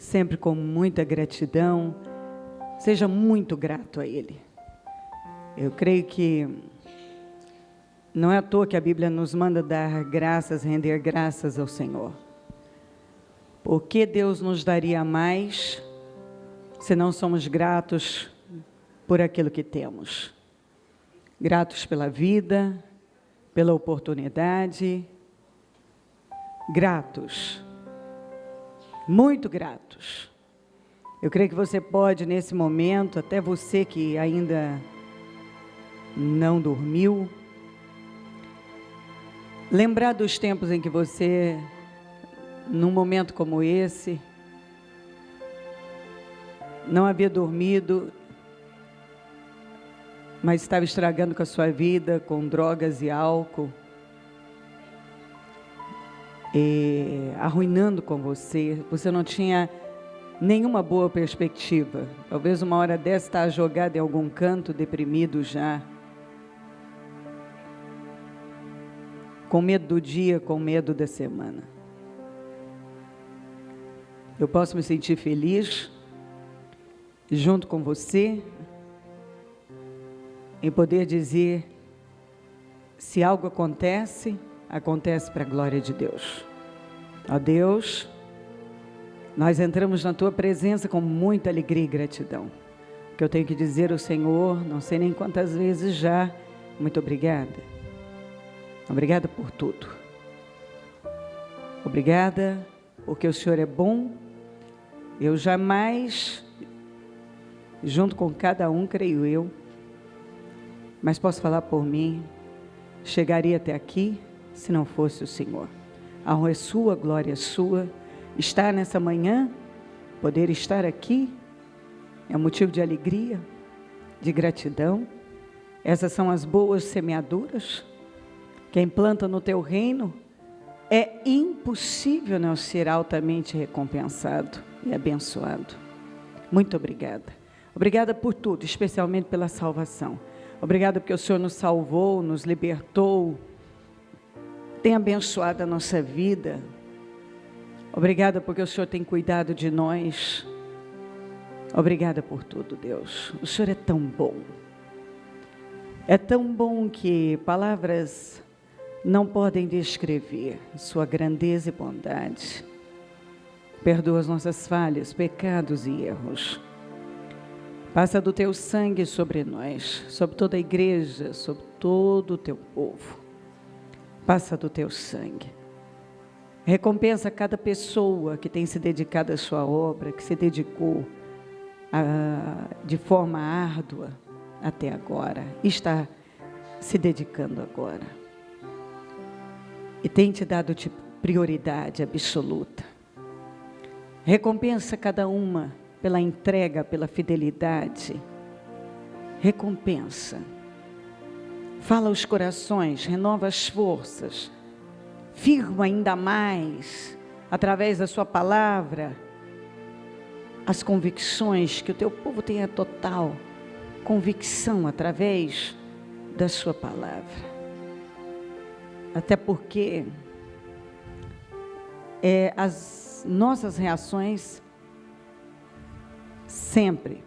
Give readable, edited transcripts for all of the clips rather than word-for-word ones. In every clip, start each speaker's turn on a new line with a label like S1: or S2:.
S1: sempre com muita gratidão. Seja muito grato a Ele. Eu creio que não é à toa que a Bíblia nos manda dar graças, render graças ao Senhor. Por que Deus nos daria mais se não somos gratos por aquilo que temos? Gratos pela vida, pela oportunidade, gratos, muito gratos. Eu creio que você pode, nesse momento, até você que ainda não dormiu, lembrar dos tempos em que você, num momento como esse, não havia dormido, mas estava estragando com a sua vida, com drogas e álcool, e arruinando com você. Você não tinha nenhuma boa perspectiva. Talvez uma hora dessa está jogado em algum canto, deprimido já, com medo do dia, com medo da semana. Eu posso me sentir feliz, junto com você, em poder dizer, se algo acontece, acontece para a glória de Deus. Ó Deus, nós entramos na Tua presença com muita alegria e gratidão. O que eu tenho que dizer ao Senhor, não sei nem quantas vezes já, muito obrigada. Obrigada por tudo. Obrigada porque o Senhor é bom. Eu jamais, junto com cada um, creio eu, mas posso falar por mim, chegaria até aqui se não fosse o Senhor. A honra é sua, a glória é sua. Estar nessa manhã, poder estar aqui, é um motivo de alegria, de gratidão. Essas são as boas semeaduras. Quem planta no teu reino, é impossível não ser altamente recompensado e abençoado. Muito obrigada. Obrigada por tudo, especialmente pela salvação. Obrigada porque o Senhor nos salvou, nos libertou, tem abençoado a nossa vida. Obrigada porque o Senhor tem cuidado de nós. Obrigada por tudo, Deus. O Senhor é tão bom. É tão bom que palavras não podem descrever sua grandeza e bondade. Perdoa as nossas falhas, pecados e erros. Passa do teu sangue sobre nós, sobre toda a igreja, sobre todo o teu povo. Passa do teu sangue. Recompensa cada pessoa que tem se dedicado à sua obra, que se dedicou de forma árdua até agora, está se dedicando agora. E tem te dado prioridade absoluta. Recompensa cada uma pela entrega, pela fidelidade. Recompensa. Fala aos corações, renova as forças. Firma ainda mais, através da sua palavra, as convicções, que o teu povo tenha total convicção através da sua palavra. Até porque as nossas reações sempre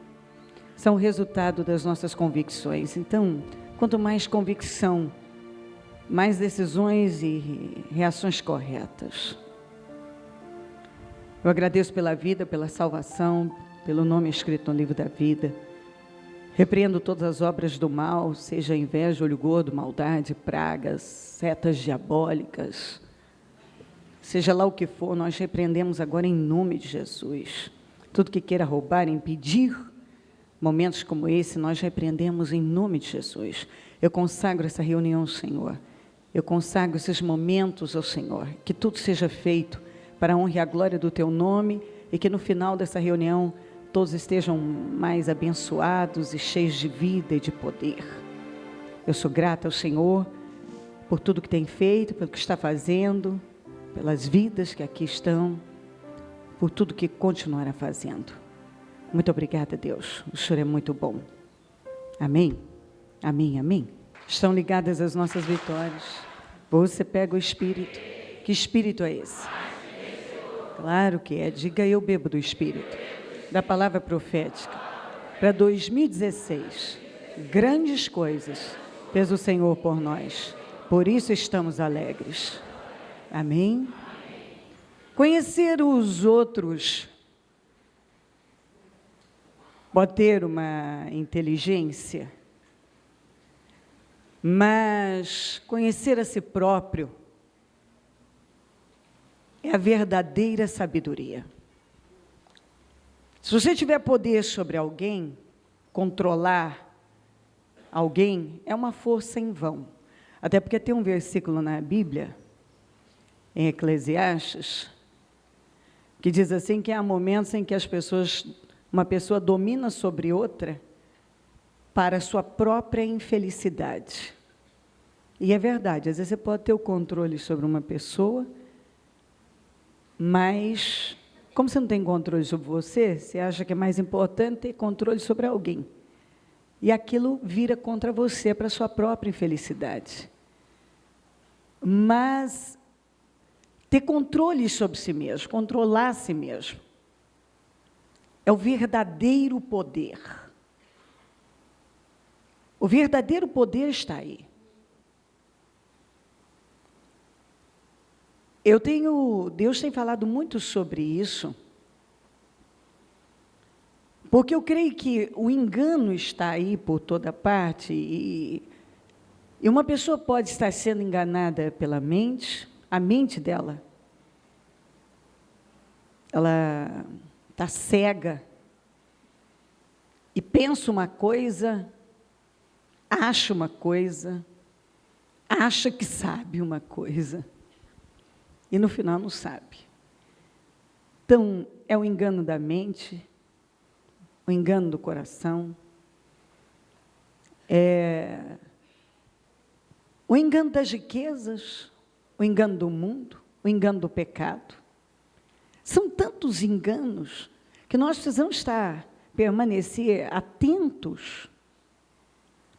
S1: são resultado das nossas convicções. Então, quanto mais convicção, mais decisões e reações corretas. Eu agradeço pela vida, pela salvação, pelo nome escrito no livro da vida. Repreendo todas as obras do mal, seja inveja, olho gordo, maldade, pragas, setas diabólicas. Seja lá o que for, nós repreendemos agora em nome de Jesus. Tudo que queira roubar, impedir momentos como esse, nós repreendemos em nome de Jesus. Eu consagro essa reunião ao Senhor. Eu consagro esses momentos ao Senhor. Que tudo seja feito para a honra e a glória do Teu nome e que no final dessa reunião todos estejam mais abençoados e cheios de vida e de poder. Eu sou grata ao Senhor por tudo que tem feito, pelo que está fazendo, pelas vidas que aqui estão, por tudo que continuará fazendo. Muito obrigada, Deus. O Senhor é muito bom. Amém? Amém, amém. Estão ligadas as nossas vitórias. Você pega o Espírito. Que Espírito é esse? Claro que é. Diga: eu bebo do Espírito, da palavra profética. Para 2016, grandes coisas fez o Senhor por nós. Por isso estamos alegres. Amém? Conhecer os outros pode ter uma inteligência, mas conhecer a si próprio é a verdadeira sabedoria. Se você tiver poder sobre alguém, controlar alguém, é uma força em vão. Até porque tem um versículo na Bíblia, em Eclesiastes, que diz assim, que há momentos em que uma pessoa domina sobre outra para a sua própria infelicidade. E é verdade, às vezes você pode ter o controle sobre uma pessoa, mas como você não tem controle sobre você acha que é mais importante ter controle sobre alguém. E aquilo vira contra você, para a sua própria infelicidade. Mas ter controle sobre si mesmo, controlar a si mesmo, é o verdadeiro poder. O verdadeiro poder está aí. Deus tem falado muito sobre isso, porque eu creio que o engano está aí por toda parte, e uma pessoa pode estar sendo enganada pela mente, a mente dela, ela está cega, e pensa uma coisa, acha uma coisa, acha que sabe uma coisa, e no final não sabe. Então, é o engano da mente, o engano do coração, o engano das riquezas, o engano do mundo, o engano do pecado. São tantos enganos que nós precisamos permanecer atentos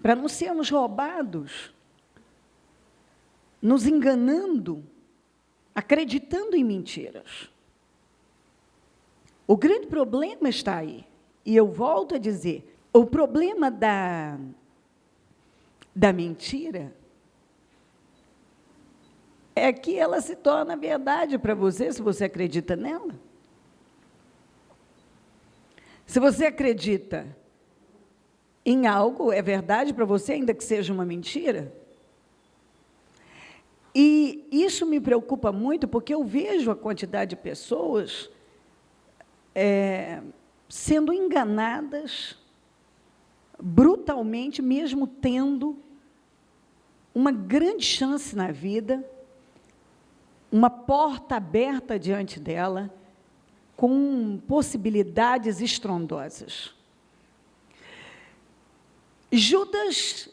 S1: para não sermos roubados, nos enganando, acreditando em mentiras. O grande problema está aí. E eu volto a dizer, o problema da mentira é que ela se torna verdade para você, se você acredita nela. Se você acredita em algo, é verdade para você, ainda que seja uma mentira. E isso me preocupa muito, porque eu vejo a quantidade de pessoas sendo enganadas brutalmente, mesmo tendo uma grande chance na vida, uma porta aberta diante dela, com possibilidades estrondosas. Judas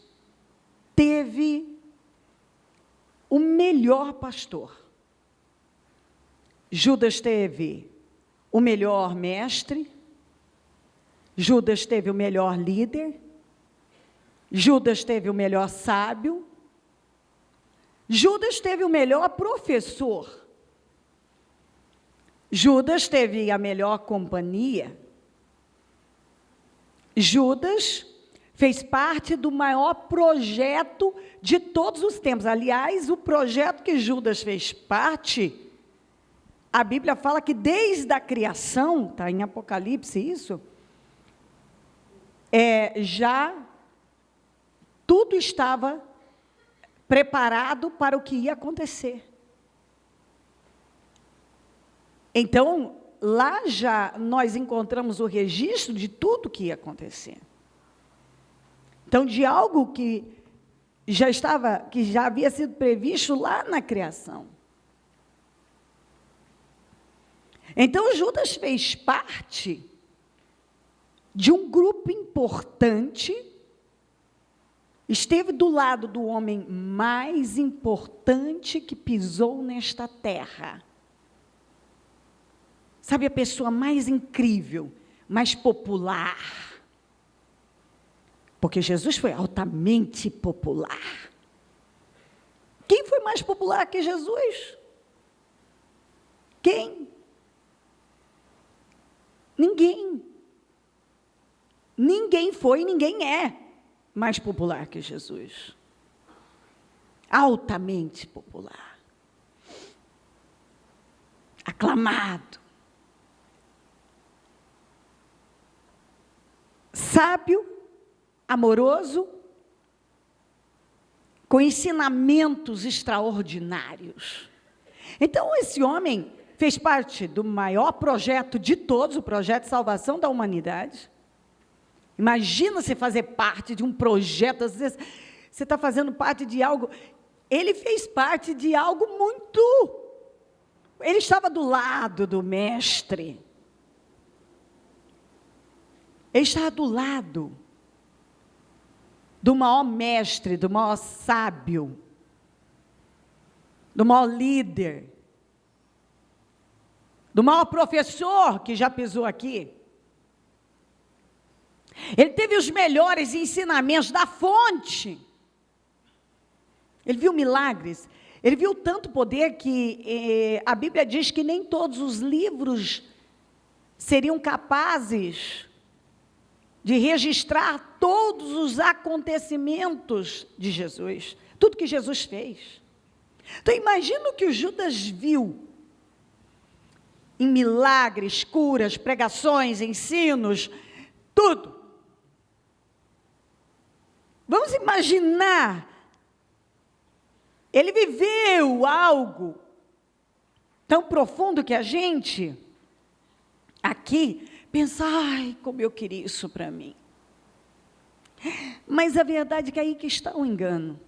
S1: teve o melhor pastor. Judas teve o melhor mestre. Judas teve o melhor líder. Judas teve o melhor sábio. Judas teve o melhor professor. Judas teve a melhor companhia. Judas fez parte do maior projeto de todos os tempos. Aliás, o projeto que Judas fez parte, a Bíblia fala que desde a criação, está em Apocalipse isso, já tudo estava preparado para o que ia acontecer. Então, lá já nós encontramos o registro de tudo que ia acontecer. Então, de algo que já havia sido previsto lá na criação. Então, Judas fez parte de um grupo importante, esteve do lado do homem mais importante que pisou nesta terra. Sabe, a pessoa mais incrível, mais popular. Porque Jesus foi altamente popular. Quem foi mais popular que Jesus? Quem? Ninguém foi e ninguém é mais popular que Jesus. Altamente popular. Aclamado. Sábio, amoroso, com ensinamentos extraordinários. Então, esse homem fez parte do maior projeto de todos, o projeto de salvação da humanidade. Imagina você fazer parte de um projeto, às vezes você está fazendo parte de algo. Ele fez parte de algo muito. Ele estava do lado do mestre. Ele estava do lado do maior mestre, do maior sábio, do maior líder, do maior professor que já pisou aqui. Ele teve os melhores ensinamentos da fonte. Ele viu milagres. Ele viu tanto poder que a Bíblia diz que nem todos os livros seriam capazes de registrar todos os acontecimentos de Jesus, tudo que Jesus fez. Então, imagina o que o Judas viu em milagres, curas, pregações, ensinos, tudo. Vamos imaginar, ele viveu algo tão profundo que a gente, aqui, pensa, ai, como eu queria isso para mim. Mas a verdade é que aí que está o engano.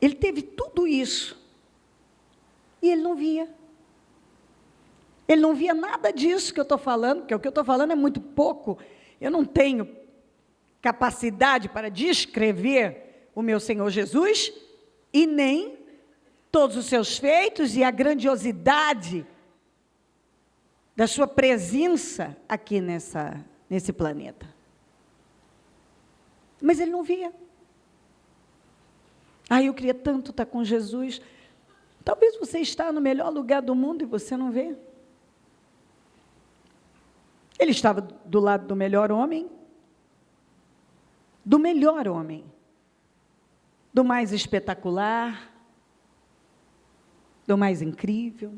S1: Ele teve tudo isso, e ele não via. Ele não via nada disso que eu estou falando, porque o que eu estou falando é muito pouco. Eu não tenho capacidade para descrever o meu Senhor Jesus, e nem todos os seus feitos e a grandiosidade da sua presença aqui nesse planeta. Mas ele não via. Eu queria tanto estar com Jesus. Talvez você está no melhor lugar do mundo e você não vê. Ele estava do lado do melhor homem, do mais espetacular, do mais incrível.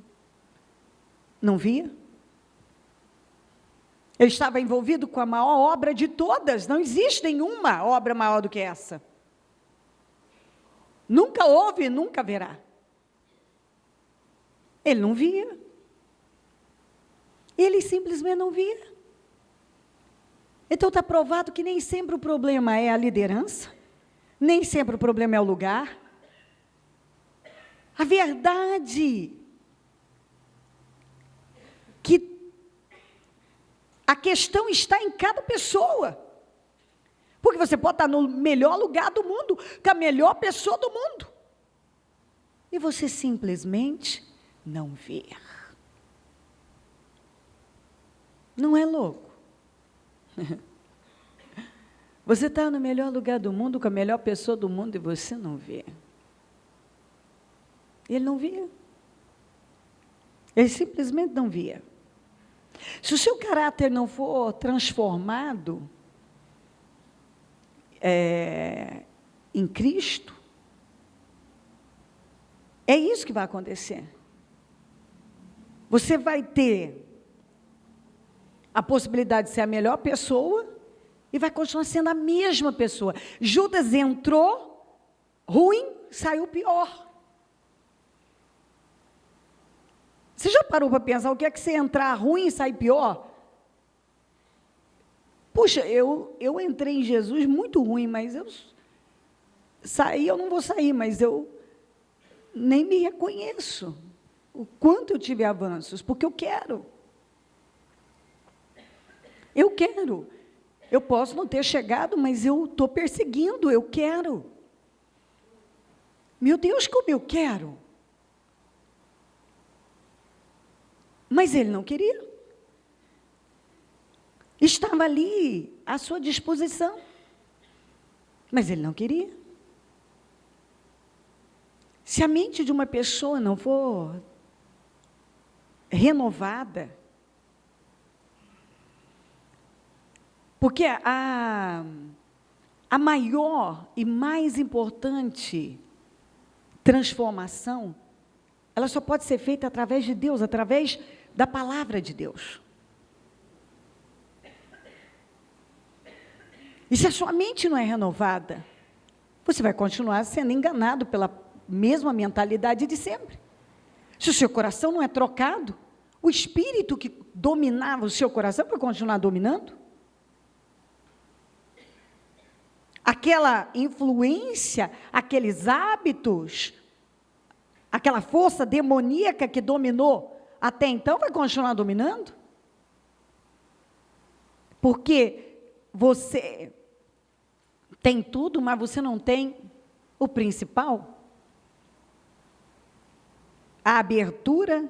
S1: Não via? Ele estava envolvido com a maior obra de todas. Não existe nenhuma obra maior do que essa. Nunca houve e nunca haverá. Ele não via. Ele simplesmente não via. Então está provado que nem sempre o problema é a liderança, nem sempre o problema é o lugar. A verdade que a questão está em cada pessoa. Porque você pode estar no melhor lugar do mundo, com a melhor pessoa do mundo, e você simplesmente não vê. Não é louco? Você está no melhor lugar do mundo, com a melhor pessoa do mundo, e você não vê. Ele não via. Ele simplesmente não via. Se o seu caráter não for transformado em Cristo, é isso que vai acontecer. Você vai ter a possibilidade de ser a melhor pessoa e vai continuar sendo a mesma pessoa. Judas entrou ruim, saiu pior. Você já parou para pensar o que é que você entrar ruim e sair pior? Puxa, eu entrei em Jesus muito ruim, mas eu não vou sair, mas eu nem me reconheço o quanto eu tive avanços, porque eu quero. Eu posso não ter chegado, mas eu estou perseguindo, eu quero. Meu Deus, como eu quero. Mas ele não queria. Estava ali à sua disposição. Mas ele não queria. Se a mente de uma pessoa não for renovada, Porque a maior e mais importante transformação, ela só pode ser feita através de Deus, através da palavra de Deus. E se a sua mente não é renovada, você vai continuar sendo enganado pela mesma mentalidade de sempre. Se o seu coração não é trocado, o espírito que dominava o seu coração vai continuar dominando. Aquela influência, aqueles hábitos, aquela força demoníaca que dominou até então vai continuar dominando? Porque você tem tudo, mas você não tem o principal? A abertura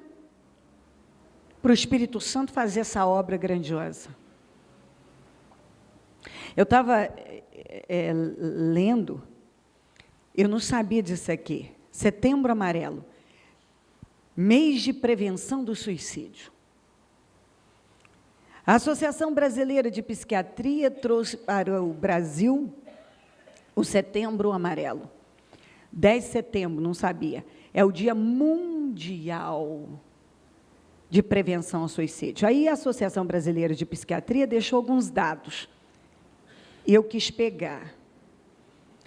S1: para o Espírito Santo fazer essa obra grandiosa. Eu estava lendo, eu não sabia disso aqui. Setembro Amarelo, mês de prevenção do suicídio. A Associação Brasileira de Psiquiatria trouxe para o Brasil o Setembro Amarelo. 10 de setembro, não sabia. É o Dia Mundial de Prevenção ao Suicídio. Aí a Associação Brasileira de Psiquiatria deixou alguns dados. Eu quis pegar.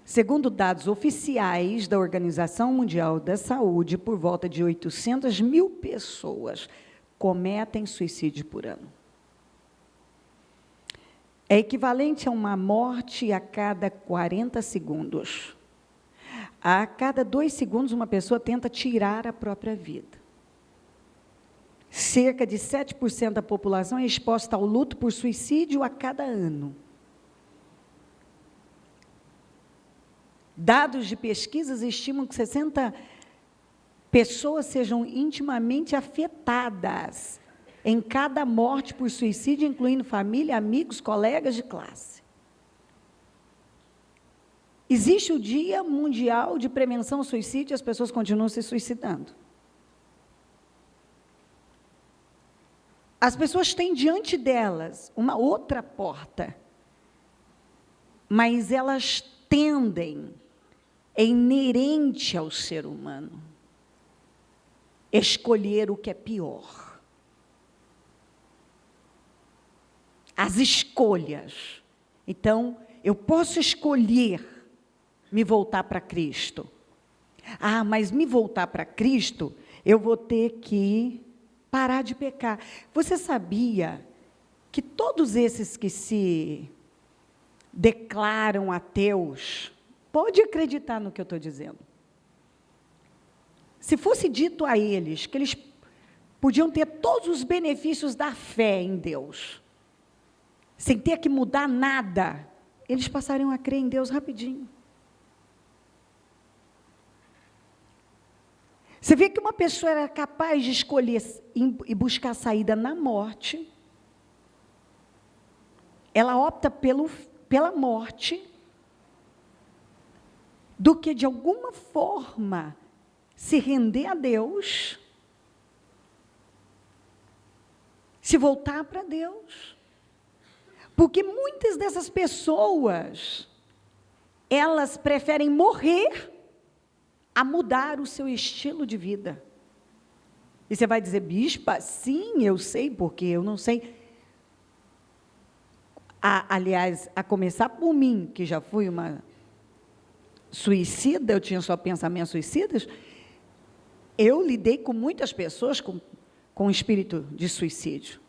S1: Segundo dados oficiais da Organização Mundial da Saúde, por volta de 800 mil pessoas cometem suicídio por ano. É equivalente a uma morte a cada 40 segundos. A cada 2 segundos, uma pessoa tenta tirar a própria vida. Cerca de 7% da população é exposta ao luto por suicídio a cada ano. Dados de pesquisas estimam que 60 pessoas sejam intimamente afetadas em cada morte por suicídio, incluindo família, amigos, colegas de classe. Existe o Dia Mundial de Prevenção ao Suicídio e as pessoas continuam se suicidando. As pessoas têm diante delas uma outra porta, mas elas tendem, é inerente ao ser humano, escolher o que é pior. As escolhas. Então, eu posso escolher me voltar para Cristo. Ah, mas me voltar para Cristo, eu vou ter que parar de pecar. Você sabia que todos esses que se declaram ateus, pode acreditar no que eu estou dizendo. Se fosse dito a eles que eles podiam ter todos os benefícios da fé em Deus, sem ter que mudar nada, eles passariam a crer em Deus rapidinho. Você vê que uma pessoa era capaz de escolher e buscar saída na morte, ela opta pela morte, do que de alguma forma se render a Deus, se voltar para Deus. Porque muitas dessas pessoas, elas preferem morrer a mudar o seu estilo de vida. E você vai dizer, bispa, sim, eu sei, porque eu não sei. Aliás, a começar por mim, que já fui uma suicida, eu tinha só pensamentos suicidas, eu lidei com muitas pessoas com espírito de suicídio.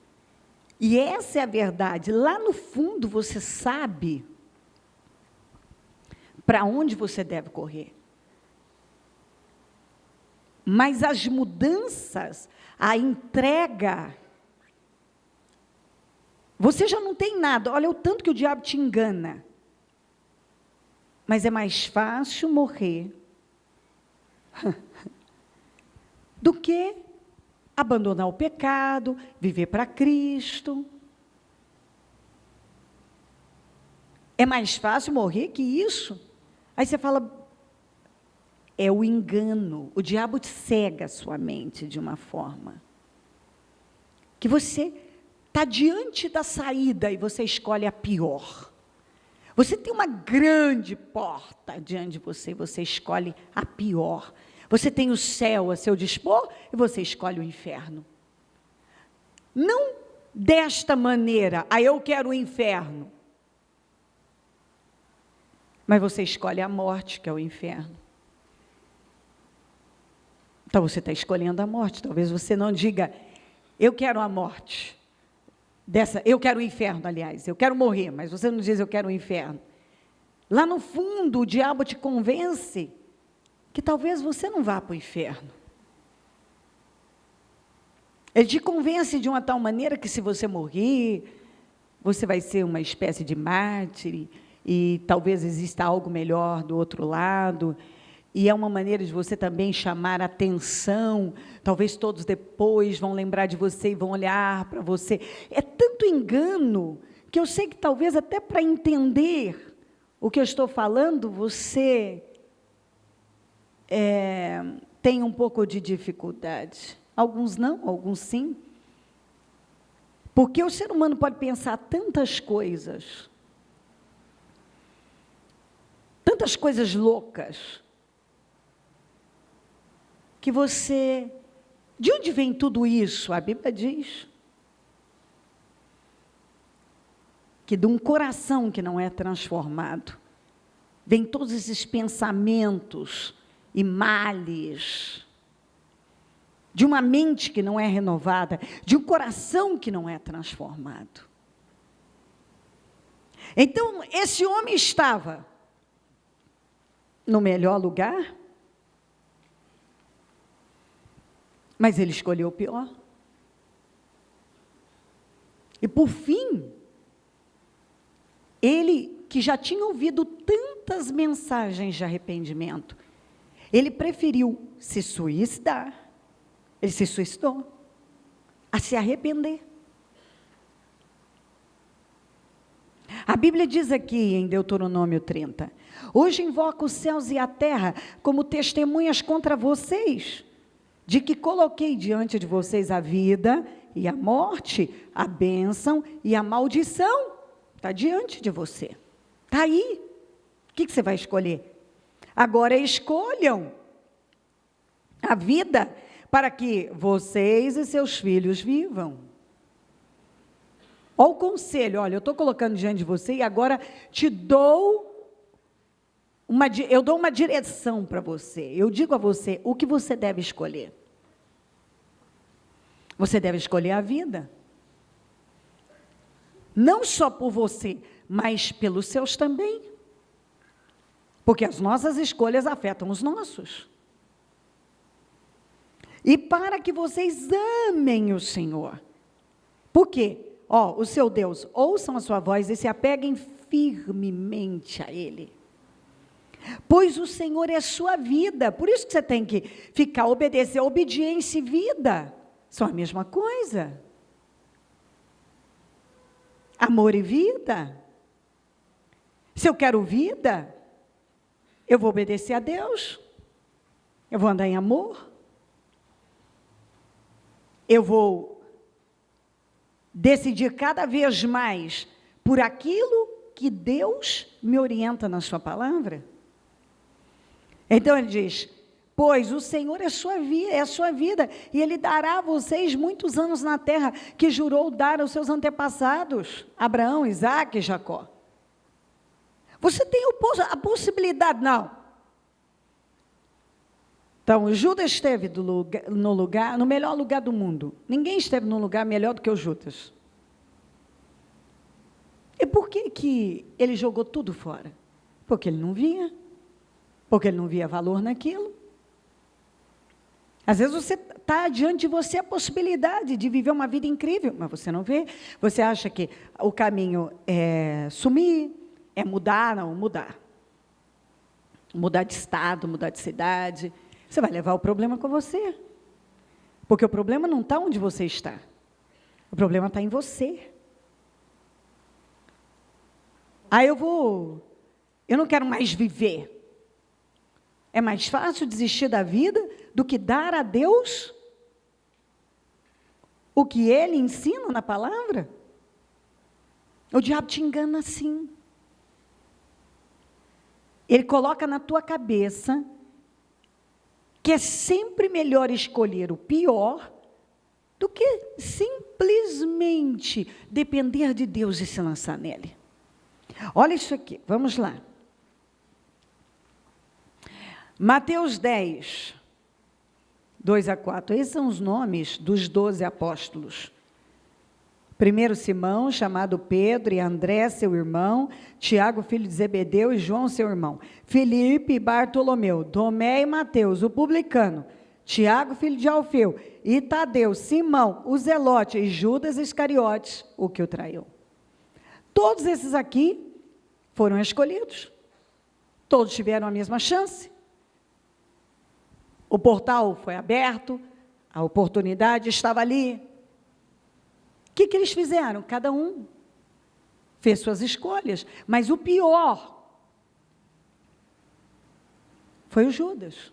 S1: E essa é a verdade. Lá no fundo, você sabe para onde você deve correr. Mas as mudanças, a entrega, você já não tem nada. Olha o tanto que o diabo te engana. Mas é mais fácil morrer do que abandonar o pecado, viver para Cristo. É mais fácil morrer que isso. Aí você fala, é o engano. O diabo cega a sua mente de uma forma que você está diante da saída e você escolhe a pior. Você tem uma grande porta diante de você, você escolhe a pior. Você tem o céu a seu dispor e você escolhe o inferno. Não desta maneira, eu quero o inferno. Mas você escolhe a morte, que é o inferno. Então você está escolhendo a morte. Talvez você não diga, eu quero a morte. Eu quero o inferno, aliás. Eu quero morrer, mas você não diz, eu quero o inferno. Lá no fundo, o diabo te convence que talvez você não vá para o inferno. Ele te convence de uma tal maneira que se você morrer, você vai ser uma espécie de mártir, e talvez exista algo melhor do outro lado, e é uma maneira de você também chamar a atenção, talvez todos depois vão lembrar de você e vão olhar para você. É tanto engano, que eu sei que talvez até para entender o que eu estou falando, você tem um pouco de dificuldade. Alguns não, alguns sim. Porque o ser humano pode pensar tantas coisas loucas, que você... De onde vem tudo isso? A Bíblia diz que de um coração que não é transformado, vem todos esses pensamentos e males, de uma mente que não é renovada, de um coração que não é transformado. Então, esse homem estava no melhor lugar, mas ele escolheu o pior. E por fim, ele que já tinha ouvido tantas mensagens de arrependimento, ele preferiu se suicidar, ele se suicidou, a se arrepender. A Bíblia diz aqui em Deuteronômio 30, hoje invoco os céus e a terra como testemunhas contra vocês, de que coloquei diante de vocês a vida e a morte, a bênção e a maldição. Está diante de você. Está aí. O que você vai escolher? Agora escolham a vida para que vocês e seus filhos vivam. Olha o conselho, olha, eu estou colocando diante de você e agora eu dou uma direção para você. Eu digo a você o que você deve escolher. Você deve escolher a vida. Não só por você, mas pelos seus também. Porque as nossas escolhas afetam os nossos. E para que vocês amem o Senhor. Por quê? O seu Deus, ouçam a sua voz e se apeguem firmemente a Ele. Pois o Senhor é sua vida. Por isso que você tem que obedecer. Obediência e vida são a mesma coisa. Amor e vida. Se eu quero vida, eu vou obedecer a Deus. Eu vou andar em amor. Eu vou decidir cada vez mais por aquilo que Deus me orienta na sua palavra. Então ele diz, pois o Senhor é a sua vida, e Ele dará a vocês muitos anos na terra, que jurou dar aos seus antepassados, Abraão, Isaque e Jacó. Você tem a possibilidade, não. Então, Judas esteve no melhor lugar do mundo. Ninguém esteve num lugar melhor do que o Judas. E por que ele jogou tudo fora? Porque ele não via. Porque ele não via valor naquilo. Às vezes você está diante de você a possibilidade de viver uma vida incrível, mas você não vê. Você acha que o caminho é sumir, é mudar, não, mudar. Mudar de estado, mudar de cidade. Você vai levar o problema com você. Porque o problema não está onde você está. O problema está em você. Eu não quero mais viver. É mais fácil desistir da vida do que dar a Deus o que ele ensina na palavra? O diabo te engana assim. Ele coloca na tua cabeça que é sempre melhor escolher o pior do que simplesmente depender de Deus e se lançar nele. Olha isso aqui, vamos lá. Mateus 10, 2 a 4. Esses são os nomes dos 12 apóstolos. Primeiro Simão, chamado Pedro, e André, seu irmão, Tiago, filho de Zebedeu, e João, seu irmão, Filipe e Bartolomeu, Tomé e Mateus, o publicano, Tiago, filho de Alfeu, e Tadeu, Simão, o Zelote, e Judas Iscariotes, o que o traiu. Todos esses aqui foram escolhidos. Todos tiveram a mesma chance. O portal foi aberto, a oportunidade estava ali. O que eles fizeram? Cada um fez suas escolhas, mas o pior foi o Judas,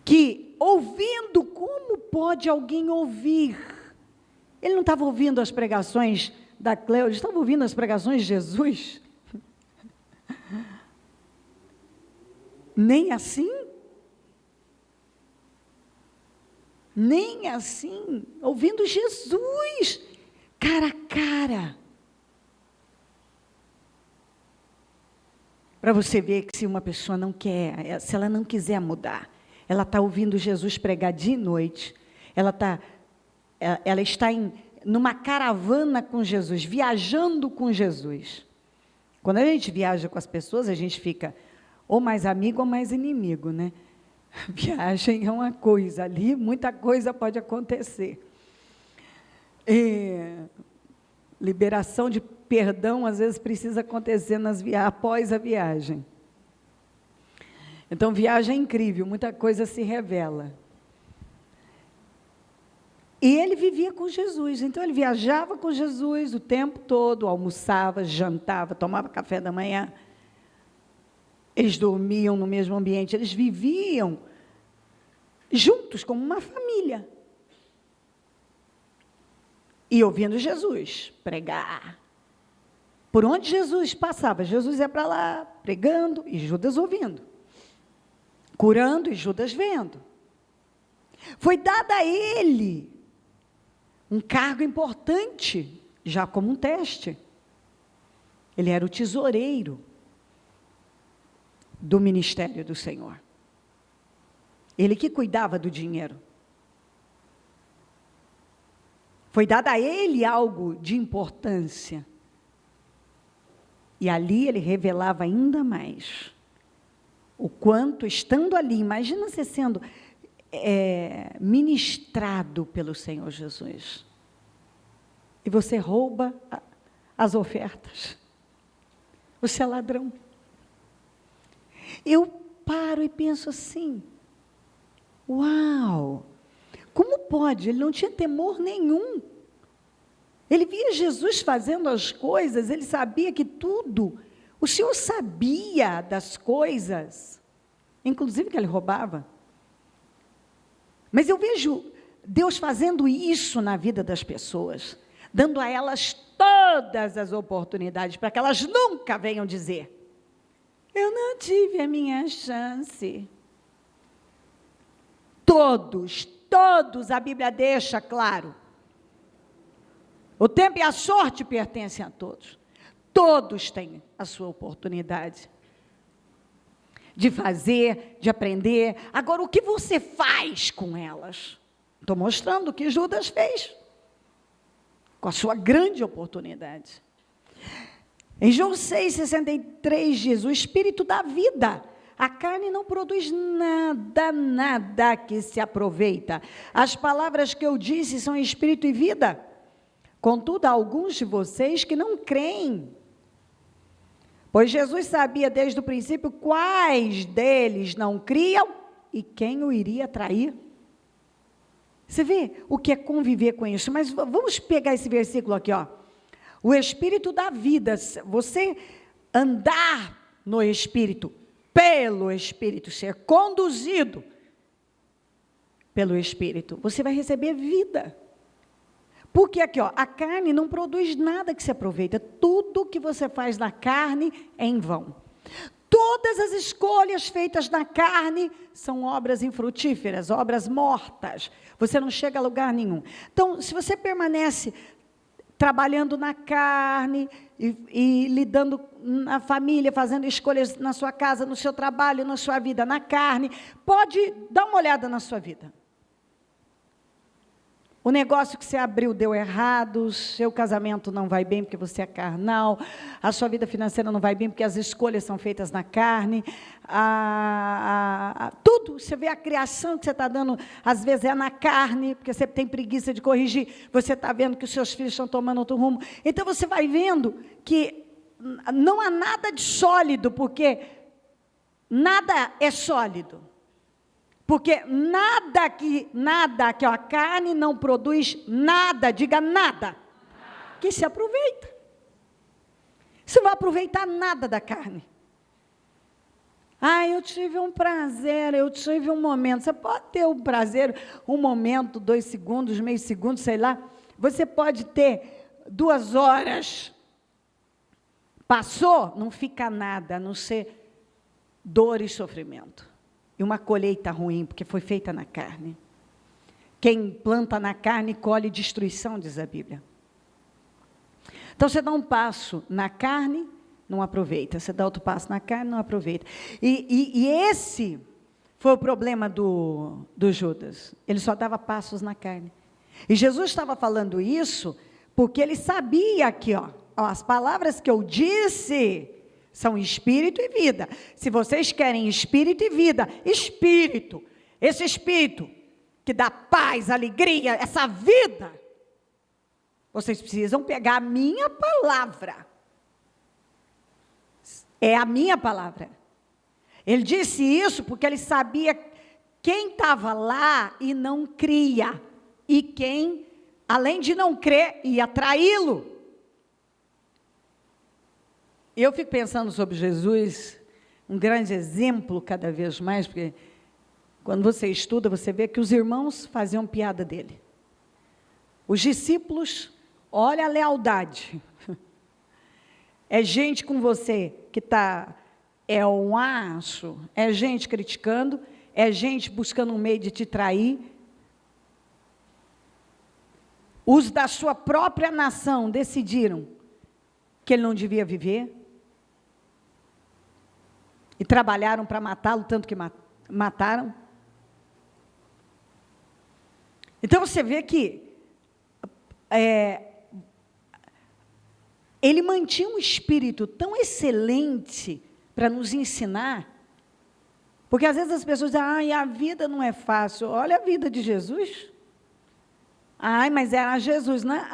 S1: que, ouvindo, como pode alguém ouvir? Ele não estava ouvindo as pregações da Cleo, ele estava ouvindo as pregações de Jesus? Nem assim? Nem assim, ouvindo Jesus, cara a cara. Para você ver que se uma pessoa não quer, se ela não quiser mudar, ela está ouvindo Jesus pregar dia e noite, ela está numa caravana com Jesus, viajando com Jesus. Quando a gente viaja com as pessoas, a gente fica ou mais amigo ou mais inimigo, né? Viagem é uma coisa, ali muita coisa pode acontecer. Liberação de perdão, às vezes, precisa acontecer após a viagem. Então, viagem é incrível, muita coisa se revela. E ele vivia com Jesus, então ele viajava com Jesus o tempo todo, almoçava, jantava, tomava café da manhã. Eles dormiam no mesmo ambiente, eles viviam juntos como uma família. E ouvindo Jesus pregar. Por onde Jesus passava, Jesus ia para lá, pregando e Judas ouvindo. Curando e Judas vendo. Foi dado a ele um cargo importante, já como um teste. Ele era o tesoureiro do ministério do Senhor. Ele que cuidava do dinheiro. Foi dado a ele algo de importância. E ali ele revelava ainda mais o quanto, estando ali, imagina você sendo ministrado pelo Senhor Jesus. E você rouba as ofertas. Você é ladrão. Eu paro e penso assim, uau, como pode? Ele não tinha temor nenhum. Ele via Jesus fazendo as coisas, ele sabia que tudo, o Senhor sabia das coisas, inclusive que ele roubava. Mas eu vejo Deus fazendo isso na vida das pessoas, dando a elas todas as oportunidades, para que elas nunca venham dizer, eu não tive a minha chance. Todos, a Bíblia deixa claro. O tempo e a sorte pertencem a todos. Todos têm a sua oportunidade de fazer, de aprender. Agora, o que você faz com elas? Estou mostrando o que Judas fez com a sua grande oportunidade. Em João 6,63 diz, o Espírito dá vida. A carne não produz nada que se aproveita. As palavras que eu disse são espírito e vida. Contudo, há alguns de vocês que não creem. Pois Jesus sabia desde o princípio quais deles não criam e quem o iria trair. Você vê o que é conviver com isso? Mas vamos pegar esse versículo aqui, ó. O Espírito dá vida. Você andar no Espírito, pelo Espírito, ser conduzido pelo Espírito, você vai receber vida. Porque aqui, ó, a carne não produz nada que se aproveita. Tudo que você faz na carne é em vão. Todas as escolhas feitas na carne são obras infrutíferas, obras mortas. Você não chega a lugar nenhum. Então, se você permanece trabalhando na carne e lidando na família, fazendo escolhas na sua casa, no seu trabalho, na sua vida, na carne, pode dar uma olhada na sua vida. O negócio que você abriu deu errado, seu casamento não vai bem porque você é carnal, a sua vida financeira não vai bem porque as escolhas são feitas na carne, tudo, você vê a criação que você está dando, às vezes é na carne, porque você tem preguiça de corrigir, você está vendo que os seus filhos estão tomando outro rumo, então você vai vendo que não há nada de sólido, porque nada é sólido. Porque nada que ó, a carne não produz nada, diga nada, que se aproveita. Você não vai aproveitar nada da carne. Eu tive um prazer, eu tive um momento. Você pode ter um prazer, um momento, 2 segundos, meio segundo, sei lá. Você pode ter 2 horas. Passou, não fica nada, a não ser dor e sofrimento. E uma colheita ruim, porque foi feita na carne. Quem planta na carne, colhe destruição, diz a Bíblia. Então, você dá um passo na carne, não aproveita. Você dá outro passo na carne, não aproveita. E esse foi o problema do Judas. Ele só dava passos na carne. E Jesus estava falando isso, porque ele sabia que, ó, as palavras que eu disse são espírito e vida. Se vocês querem espírito e vida, espírito, esse espírito que dá paz, alegria, essa vida, vocês precisam pegar a minha palavra. É a minha palavra. Ele disse isso porque ele sabia quem estava lá e não cria. E quem, além de não crer, ia traí-lo. Eu fico pensando sobre Jesus, um grande exemplo cada vez mais, porque quando você estuda, você vê que os irmãos faziam piada dele. Os discípulos, olha a lealdade. É gente com você que é um acho, é gente criticando, é gente buscando um meio de te trair. Os da sua própria nação decidiram que ele não devia viver. E trabalharam para matá-lo, tanto que mataram. Então, você vê que ele mantinha um espírito tão excelente para nos ensinar. Porque, às vezes, as pessoas dizem, a vida não é fácil. Olha a vida de Jesus. Mas era Jesus, né?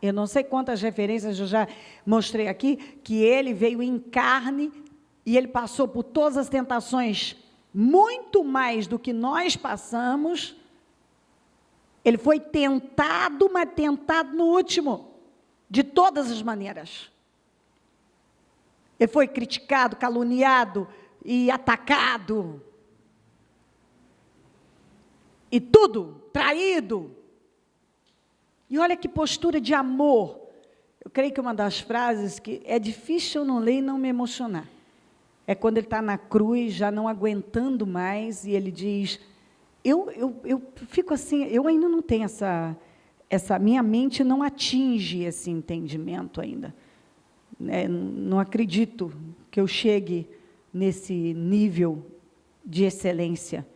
S1: Eu não sei quantas referências eu já mostrei aqui, que ele veio em carne, e ele passou por todas as tentações, muito mais do que nós passamos. Ele foi tentado, mas tentado no último, de todas as maneiras. Ele foi criticado, caluniado e atacado. E tudo, traído. E olha que postura de amor. Eu creio que uma das frases que é difícil eu não ler e não me emocionar. É quando ele está na cruz, já não aguentando mais, e ele diz, eu fico assim, eu ainda não tenho minha mente não atinge esse entendimento ainda. Não acredito que eu chegue nesse nível de excelência.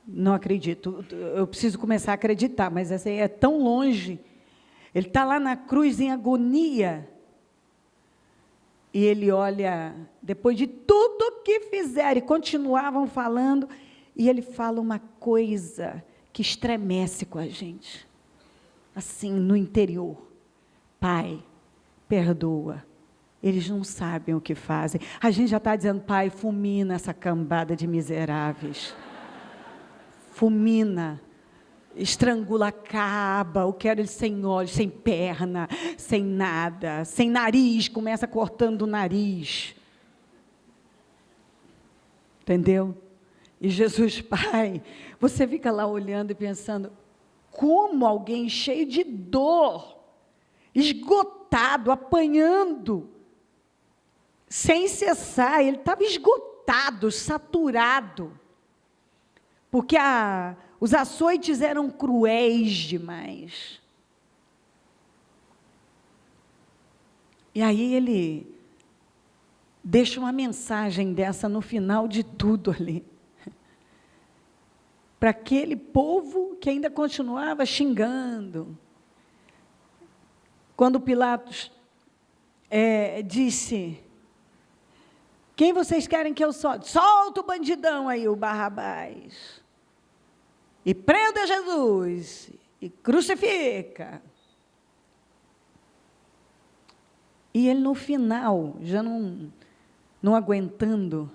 S1: Não acredito. Eu preciso começar a acreditar, mas essa é tão longe. Ele está lá na cruz em agonia. E ele olha, depois de tudo que fizeram, e continuavam falando, e ele fala uma coisa que estremece com a gente. Assim, no interior. Pai, perdoa. Eles não sabem o que fazem. A gente já está dizendo, Pai, fulmina essa cambada de miseráveis. Fulmina. Estrangula, acaba, eu quero ele sem olhos, sem perna, sem nada, sem nariz, começa cortando o nariz. Entendeu? E Jesus, Pai, você fica lá olhando e pensando, como alguém cheio de dor, esgotado, apanhando, sem cessar. Ele estava esgotado, saturado, porque os açoites eram cruéis demais. E aí ele deixa uma mensagem dessa no final de tudo ali, para aquele povo que ainda continuava xingando. Quando Pilatos disse: quem vocês querem que eu solte? Solta o bandidão aí, o Barrabás, e prenda Jesus, e crucifica. E ele, no final, já não aguentando,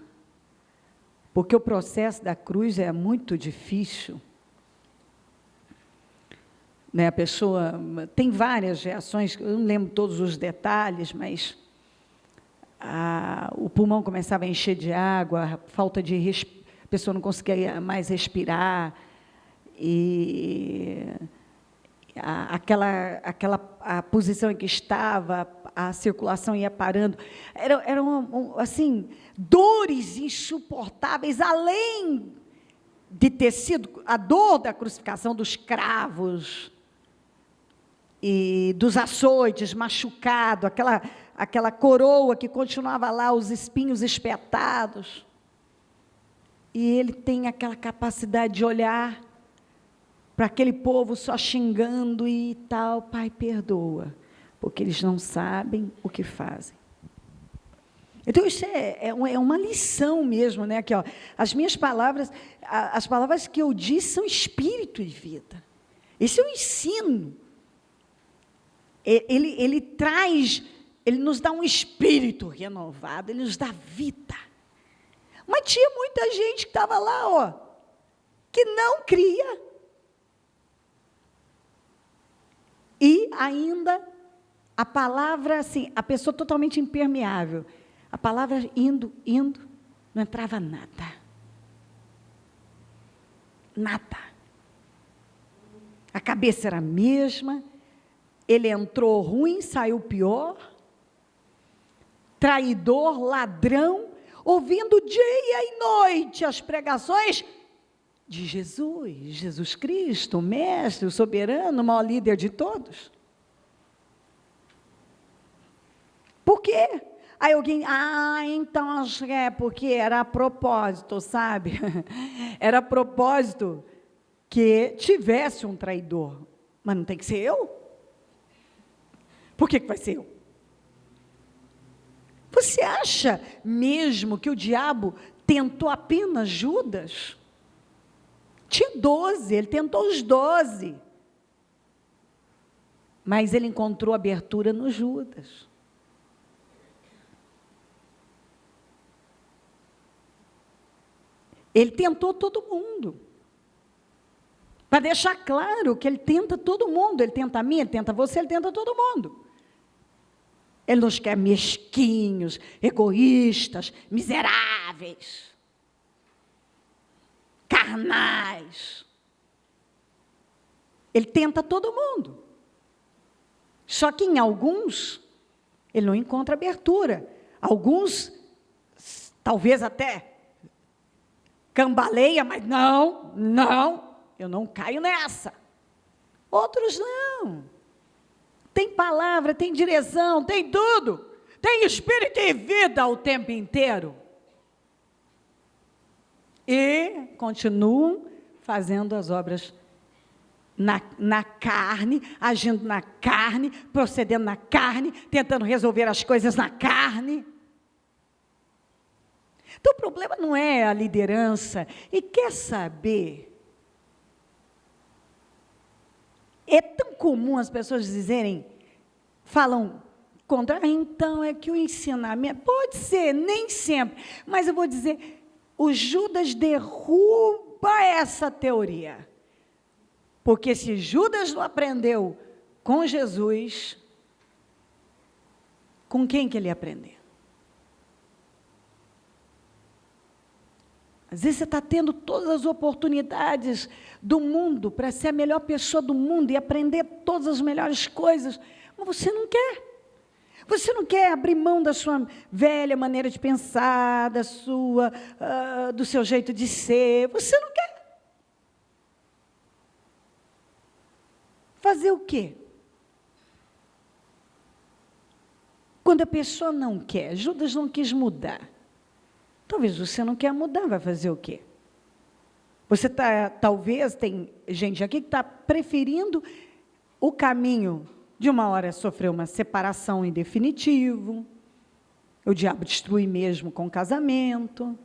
S1: porque o processo da cruz é muito difícil, né? A pessoa tem várias reações, eu não lembro todos os detalhes, mas o pulmão começava a encher de água, falta de a pessoa não conseguia mais respirar, e a posição em que estava, a circulação ia parando, eram assim, dores insuportáveis, além de ter sido a dor da crucificação, dos cravos, e dos açoites, machucado, aquela coroa que continuava lá, os espinhos espetados, e ele tem aquela capacidade de olhar para aquele povo só xingando e tal: Pai, perdoa, porque eles não sabem o que fazem. Então, isso é uma lição mesmo, né? Aqui, ó, as minhas palavras, as palavras que eu disse são espírito e vida. Esse é o ensino. Ele traz, ele nos dá um espírito renovado, ele nos dá vida. Mas tinha muita gente que estava lá, ó, que não cria. E ainda, a palavra, assim, a pessoa totalmente impermeável. A palavra indo, não entrava nada. Nada. A cabeça era a mesma, ele entrou ruim, saiu pior, traidor, ladrão, ouvindo dia e noite as pregações de Jesus Cristo, o mestre, o soberano, o maior líder de todos. Por quê? Aí alguém, então acho que é porque era a propósito, sabe? Era a propósito que tivesse um traidor. Mas não tem que ser eu? Por que vai ser eu? Você acha mesmo que o diabo tentou apenas Judas? Tinha 12, ele tentou os 12. Mas ele encontrou abertura no Judas. Ele tentou todo mundo. Para deixar claro que ele tenta todo mundo. Ele tenta a mim, ele tenta você, ele tenta todo mundo. Ele nos quer mesquinhos, egoístas, miseráveis, carnais. Ele tenta todo mundo. Só que em alguns, ele não encontra abertura. Alguns, talvez até cambaleia, mas não, eu não caio nessa. Outros não. Tem palavra, tem direção, tem tudo. Tem espírito e vida o tempo inteiro. E continuam fazendo as obras na carne, agindo na carne, procedendo na carne, tentando resolver as coisas na carne. Então, o problema não é a liderança. E quer saber? É tão comum as pessoas dizerem, falam contra, então é que o ensinamento, pode ser, nem sempre, mas eu vou dizer, o Judas derruba essa teoria. Porque se Judas não aprendeu com Jesus, com quem que ele ia aprender? Às vezes você está tendo todas as oportunidades do mundo para ser a melhor pessoa do mundo e aprender todas as melhores coisas, mas você não quer. Você não quer abrir mão da sua velha maneira de pensar, do seu jeito de ser. Você não quer. Fazer o quê? Quando a pessoa não quer, Judas não quis mudar. Talvez você não quer mudar, vai fazer o quê? Você talvez tem gente aqui que está preferindo o caminho de uma hora sofrer uma separação em definitivo, o diabo destrui mesmo com o casamento,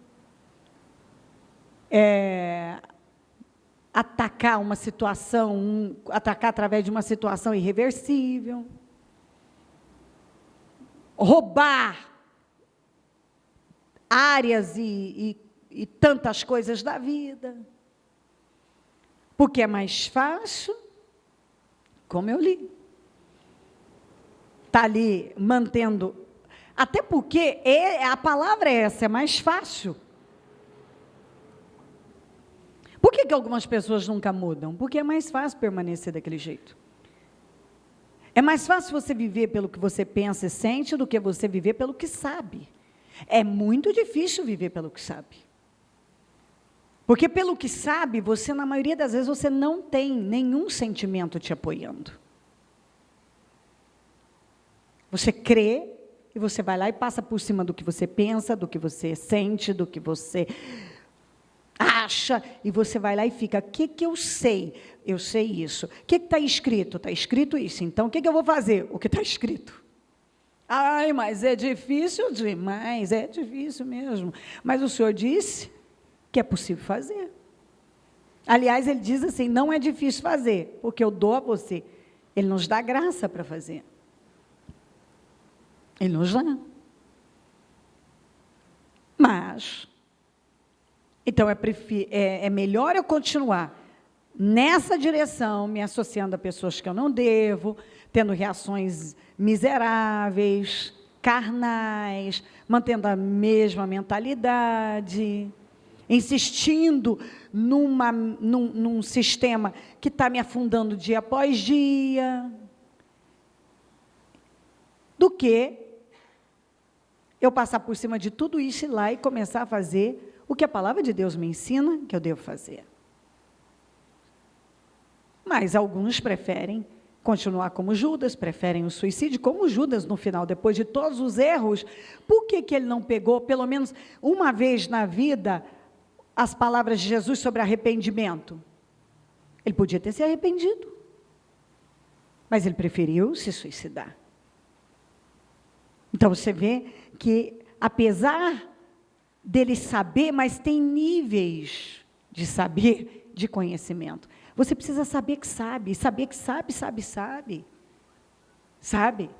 S1: atacar uma situação, atacar através de uma situação irreversível, roubar áreas e tantas coisas da vida, porque é mais fácil, como eu li, está ali mantendo, até porque a palavra é essa, é mais fácil. Por que algumas pessoas nunca mudam? Porque é mais fácil permanecer daquele jeito. É mais fácil você viver pelo que você pensa e sente do que você viver pelo que sabe. É muito difícil viver pelo que sabe. Porque pelo que sabe, você, na maioria das vezes, você não tem nenhum sentimento te apoiando. Você crê e você vai lá e passa por cima do que você pensa, do que você sente, do que você acha, e você vai lá e fica, o que eu sei? Eu sei isso. O que está escrito? Está escrito isso. Então, o que eu vou fazer? O que está escrito. Ai, mas é difícil demais, é difícil mesmo. Mas o Senhor disse que é possível fazer. Aliás, ele diz assim, não é difícil fazer, porque eu dou a você. Ele nos dá graça para fazer. Ele nos dá. Mas, então é melhor eu continuar nessa direção, me associando a pessoas que eu não devo, tendo reações miseráveis, carnais, mantendo a mesma mentalidade, insistindo num sistema que está me afundando dia após dia, do que eu passar por cima de tudo isso e ir lá e começar a fazer o que a palavra de Deus me ensina que eu devo fazer. Mas alguns preferem continuar como Judas, preferem o suicídio, como Judas no final, depois de todos os erros. Por que ele não pegou, pelo menos uma vez na vida, as palavras de Jesus sobre arrependimento? Ele podia ter se arrependido, mas ele preferiu se suicidar. Então você vê que, apesar dele saber, mas tem níveis de saber, de conhecimento. Você precisa saber que sabe, saber que sabe. Sabe?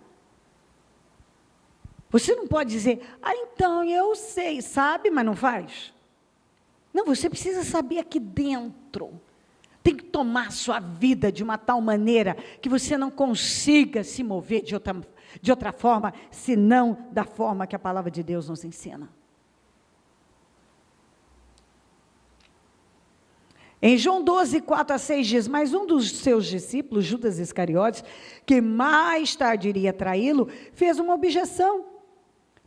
S1: Você não pode dizer, então eu sei, sabe, mas não faz. Não, você precisa saber aqui dentro. Tem que tomar sua vida de uma tal maneira que você não consiga se mover de outra forma, senão da forma que a palavra de Deus nos ensina. Em João 12, 4-6 diz, mas um dos seus discípulos, Judas Iscariotes, que mais tarde iria traí-lo, fez uma objeção.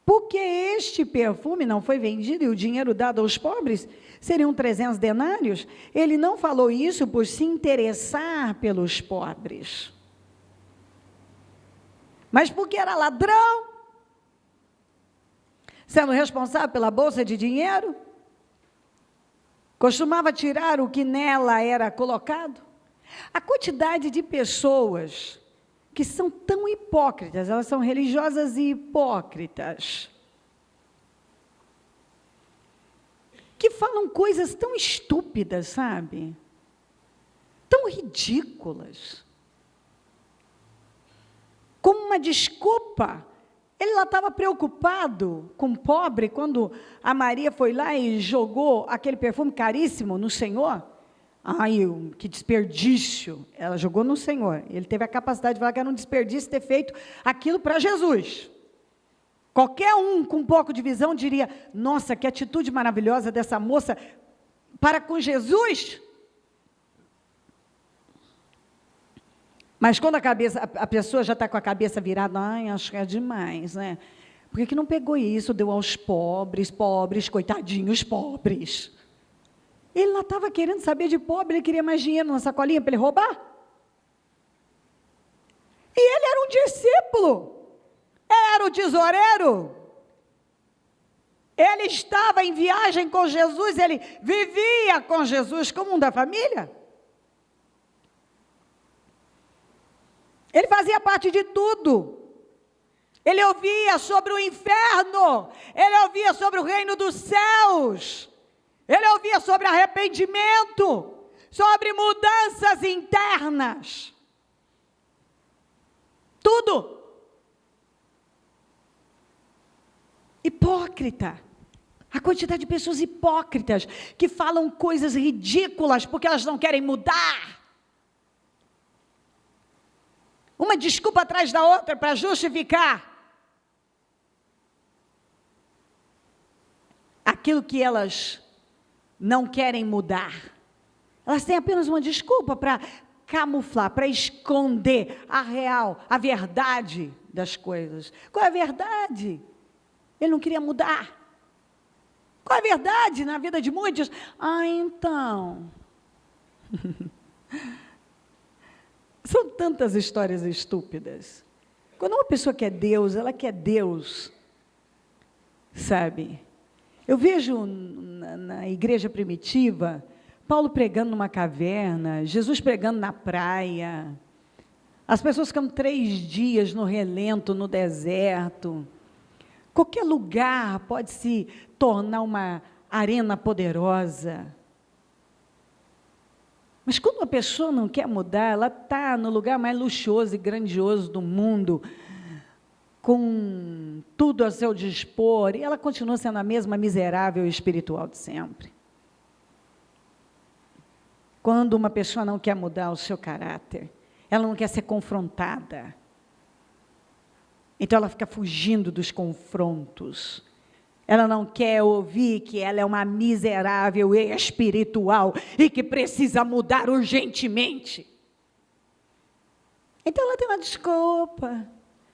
S1: Porque este perfume não foi vendido e o dinheiro dado aos pobres seriam 300 denários? Ele não falou isso por se interessar pelos pobres, mas porque era ladrão, sendo responsável pela bolsa de dinheiro, costumava tirar o que nela era colocado. A quantidade de pessoas que são tão hipócritas, elas são religiosas e hipócritas, que falam coisas tão estúpidas, sabe? Tão ridículas. Como uma desculpa. Ele lá estava preocupado com o pobre, quando a Maria foi lá e jogou aquele perfume caríssimo no Senhor. Ai, que desperdício. Ela jogou no Senhor. Ele teve a capacidade de falar que era um desperdício ter feito aquilo para Jesus. Qualquer um com um pouco de visão diria: nossa, que atitude maravilhosa dessa moça para com Jesus. Mas quando a pessoa já está com a cabeça virada, ai, acho que é demais, né? Por que não pegou isso, deu aos pobres, coitadinhos, pobres? Ele não estava querendo saber de pobre, ele queria mais dinheiro na sacolinha para ele roubar. E ele era um discípulo, era o tesoureiro. Ele estava em viagem com Jesus, ele vivia com Jesus como um da família. Ele fazia parte de tudo. Ele ouvia sobre o inferno, ele ouvia sobre o reino dos céus, ele ouvia sobre arrependimento, sobre mudanças internas. Tudo. Hipócrita. A quantidade de pessoas hipócritas que falam coisas ridículas porque elas não querem mudar. Uma desculpa atrás da outra para justificar aquilo que elas não querem mudar. Elas têm apenas uma desculpa para camuflar, para esconder a real, a verdade das coisas. Qual é a verdade? Ele não queria mudar. Qual é a verdade na vida de muitos? Então... São tantas histórias estúpidas. Quando uma pessoa quer Deus, ela quer Deus, sabe? Eu vejo na igreja primitiva, Paulo pregando numa caverna, Jesus pregando na praia, as pessoas ficam 3 dias no relento, no deserto. Qualquer lugar pode se tornar uma arena poderosa. Mas quando uma pessoa não quer mudar, ela está no lugar mais luxuoso e grandioso do mundo, com tudo a seu dispor, e ela continua sendo a mesma miserável espiritual de sempre. Quando uma pessoa não quer mudar o seu caráter, ela não quer ser confrontada, então ela fica fugindo dos confrontos. Ela não quer ouvir que ela é uma miserável espiritual e que precisa mudar urgentemente. Então ela tem uma desculpa.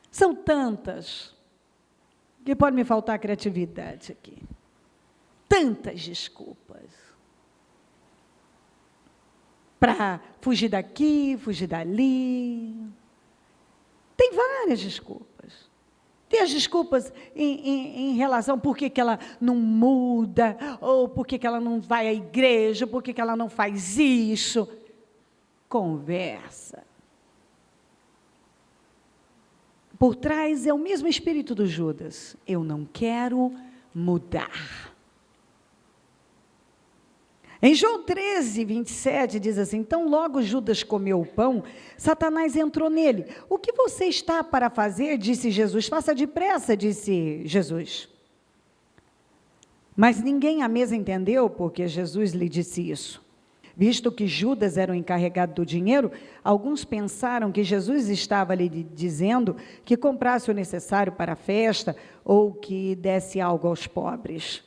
S1: São tantas que pode me faltar criatividade aqui. Tantas desculpas. Para fugir daqui, fugir dali. Tem várias desculpas. Tem as desculpas em relação por que ela não muda, ou por que ela não vai à igreja, por que ela não faz isso. Conversa. Por trás é o mesmo espírito do Judas. Eu não quero mudar. Em João 13, 27, diz assim: então logo Judas comeu o pão, Satanás entrou nele. O que você está para fazer? Disse Jesus. Faça depressa, disse Jesus. Mas ninguém à mesa entendeu porque Jesus lhe disse isso. Visto que Judas era o encarregado do dinheiro, alguns pensaram que Jesus estava lhe dizendo que comprasse o necessário para a festa ou que desse algo aos pobres.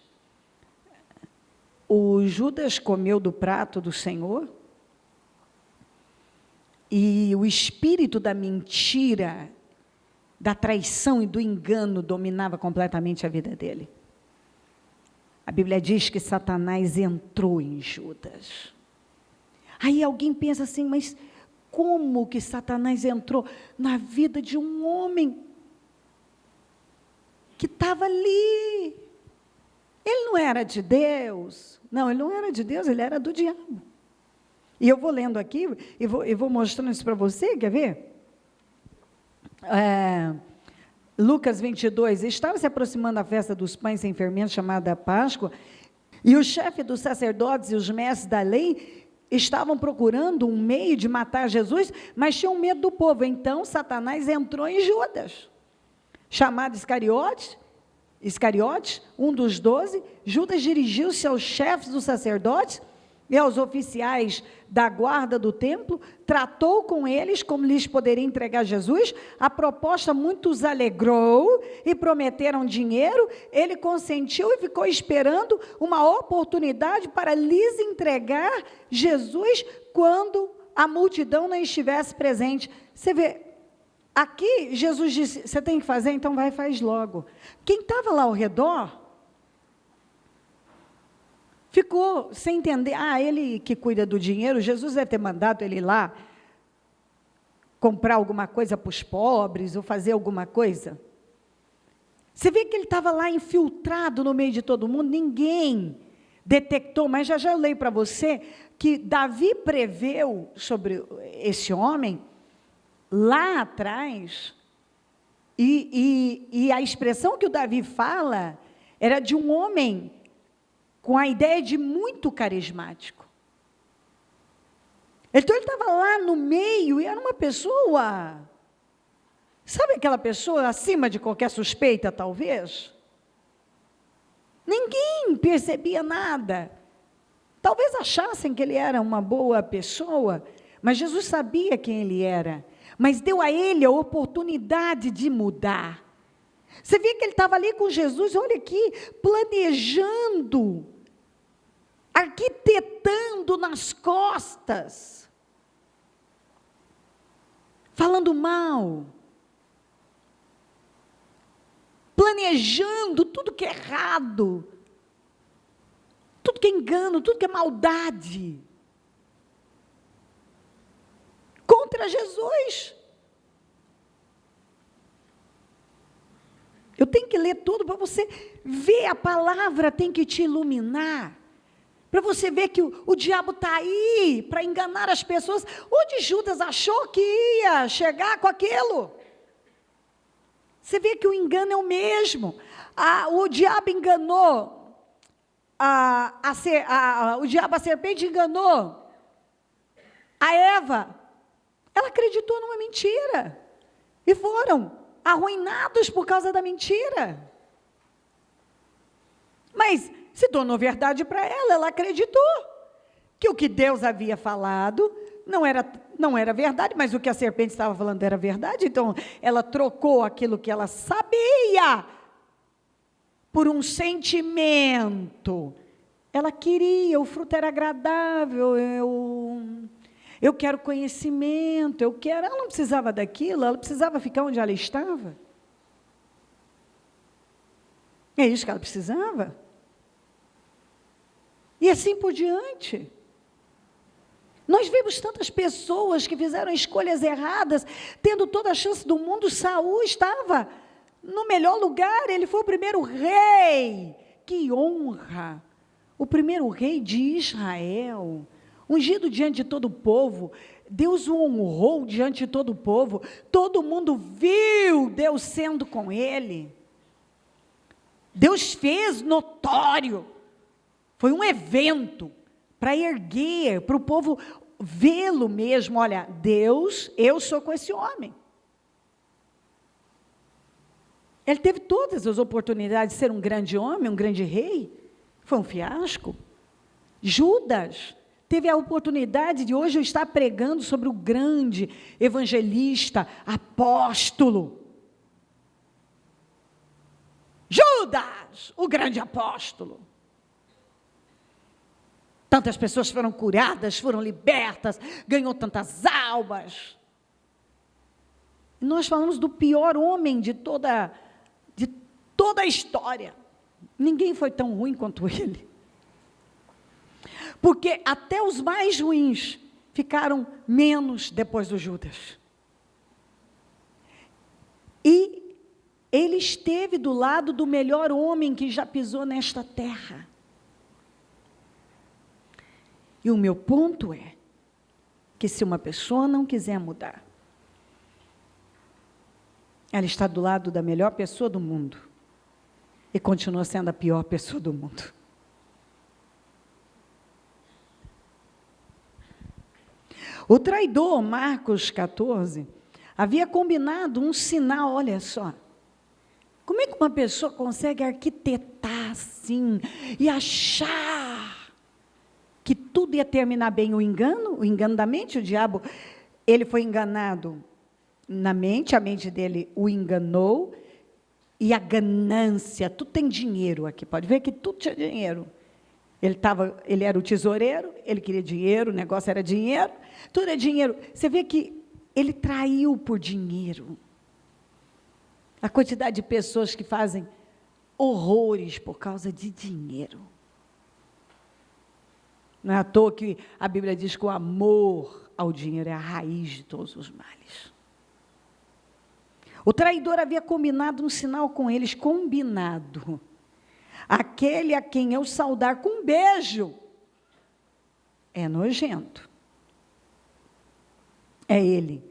S1: O Judas comeu do prato do Senhor e o espírito da mentira, da traição e do engano dominava completamente a vida dele. A Bíblia diz que Satanás entrou em Judas. Aí alguém pensa assim, mas como que Satanás entrou na vida de um homem que estava ali? Ele não era de Deus. Não, ele não era de Deus, ele era do diabo. E eu vou lendo aqui, e vou mostrando isso para você, quer ver? Lucas 22, estava se aproximando a festa dos pães sem fermento, chamada Páscoa, e o chefe dos sacerdotes e os mestres da lei estavam procurando um meio de matar Jesus, mas tinham medo do povo. Então, Satanás entrou em Judas, chamado Iscariotes, um dos 12. Judas dirigiu-se aos chefes dos sacerdotes e aos oficiais da guarda do templo, tratou com eles como lhes poderia entregar Jesus. A proposta muitos alegrou e prometeram dinheiro. Ele consentiu e ficou esperando uma oportunidade para lhes entregar Jesus quando a multidão não estivesse presente. Você vê, aqui Jesus disse, você tem que fazer, então vai e faz logo. Quem estava lá ao redor ficou sem entender. Ele que cuida do dinheiro, Jesus deve ter mandado ele ir lá comprar alguma coisa para os pobres, ou fazer alguma coisa. Você vê que ele estava lá infiltrado no meio de todo mundo, ninguém detectou, mas já eu leio para você, que Davi preveu sobre esse homem, lá atrás, e a expressão que o Davi fala, era de um homem com a ideia de muito carismático. Então ele estava lá no meio e era uma pessoa, sabe aquela pessoa acima de qualquer suspeita, talvez? Ninguém percebia nada. Talvez achassem que ele era uma boa pessoa, mas Jesus sabia quem ele era, mas deu a ele a oportunidade de mudar. Você vê que ele estava ali com Jesus, olha aqui, planejando, arquitetando nas costas, falando mal, planejando tudo que é errado, tudo que é engano, tudo que é maldade, contra Jesus. Eu tenho que ler tudo para você ver, a palavra tem que te iluminar, para você ver que o diabo está aí para enganar as pessoas. Onde Judas achou que ia chegar com aquilo? Você vê que o engano é o mesmo. O diabo enganou, a serpente enganou a Eva. Ela acreditou numa mentira e foram arruinados por causa da mentira. Mas se tornou verdade para ela, ela acreditou que o que Deus havia falado não era verdade, mas o que a serpente estava falando era verdade. Então ela trocou aquilo que ela sabia por um sentimento. Ela queria, o fruto era agradável, eu quero conhecimento, ela não precisava daquilo, ela precisava ficar onde ela estava. É isso que ela precisava. E assim por diante. Nós vemos tantas pessoas que fizeram escolhas erradas, tendo toda a chance do mundo. Saul estava no melhor lugar, ele foi o primeiro rei. Que honra! O primeiro rei de Israel, ungido diante de todo o povo. Deus o honrou diante de todo o povo. Todo mundo viu Deus sendo com ele. Deus fez notório. Foi um evento para erguer, para o povo vê-lo mesmo. Olha, Deus, eu sou com esse homem. Ele teve todas as oportunidades de ser um grande homem, um grande rei. Foi um fiasco. Judas teve a oportunidade de hoje eu estar pregando sobre o grande evangelista, apóstolo. Judas, o grande apóstolo. Tantas pessoas foram curadas, foram libertas, ganhou tantas almas. E nós falamos do pior homem de toda a história. Ninguém foi tão ruim quanto ele. Porque até os mais ruins ficaram menos depois do Judas. E ele esteve do lado do melhor homem que já pisou nesta terra. E o meu ponto é que se uma pessoa não quiser mudar, ela está do lado da melhor pessoa do mundo e continua sendo a pior pessoa do mundo. O traidor, Marcos 14, havia combinado um sinal, olha só. Como é que uma pessoa consegue arquitetar assim e achar que tudo ia terminar bem. O engano da mente, o diabo, ele foi enganado na mente, a mente dele o enganou, e a ganância, tudo tem dinheiro aqui, pode ver que tudo tinha dinheiro. Ele era o tesoureiro, ele queria dinheiro, o negócio era dinheiro, tudo é dinheiro. Você vê que ele traiu por dinheiro. A quantidade de pessoas que fazem horrores por causa de dinheiro. Não é à toa que a Bíblia diz que o amor ao dinheiro é a raiz de todos os males. O traidor havia combinado um sinal com eles, combinado. Aquele a quem eu saudar com um beijo é nojento. É ele.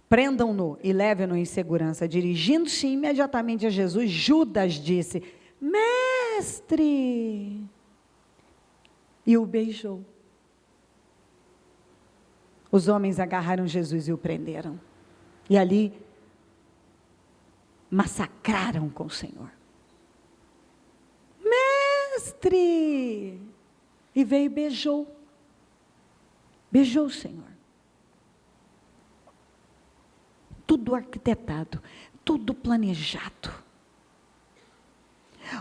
S1: Prendam-no e levem-no em segurança. Dirigindo-se imediatamente a Jesus, Judas disse: Mestre! E o beijou. Os homens agarraram Jesus e o prenderam. E ali massacraram com o Senhor. Mestre! E veio e beijou. Beijou o Senhor. Tudo arquitetado, tudo planejado.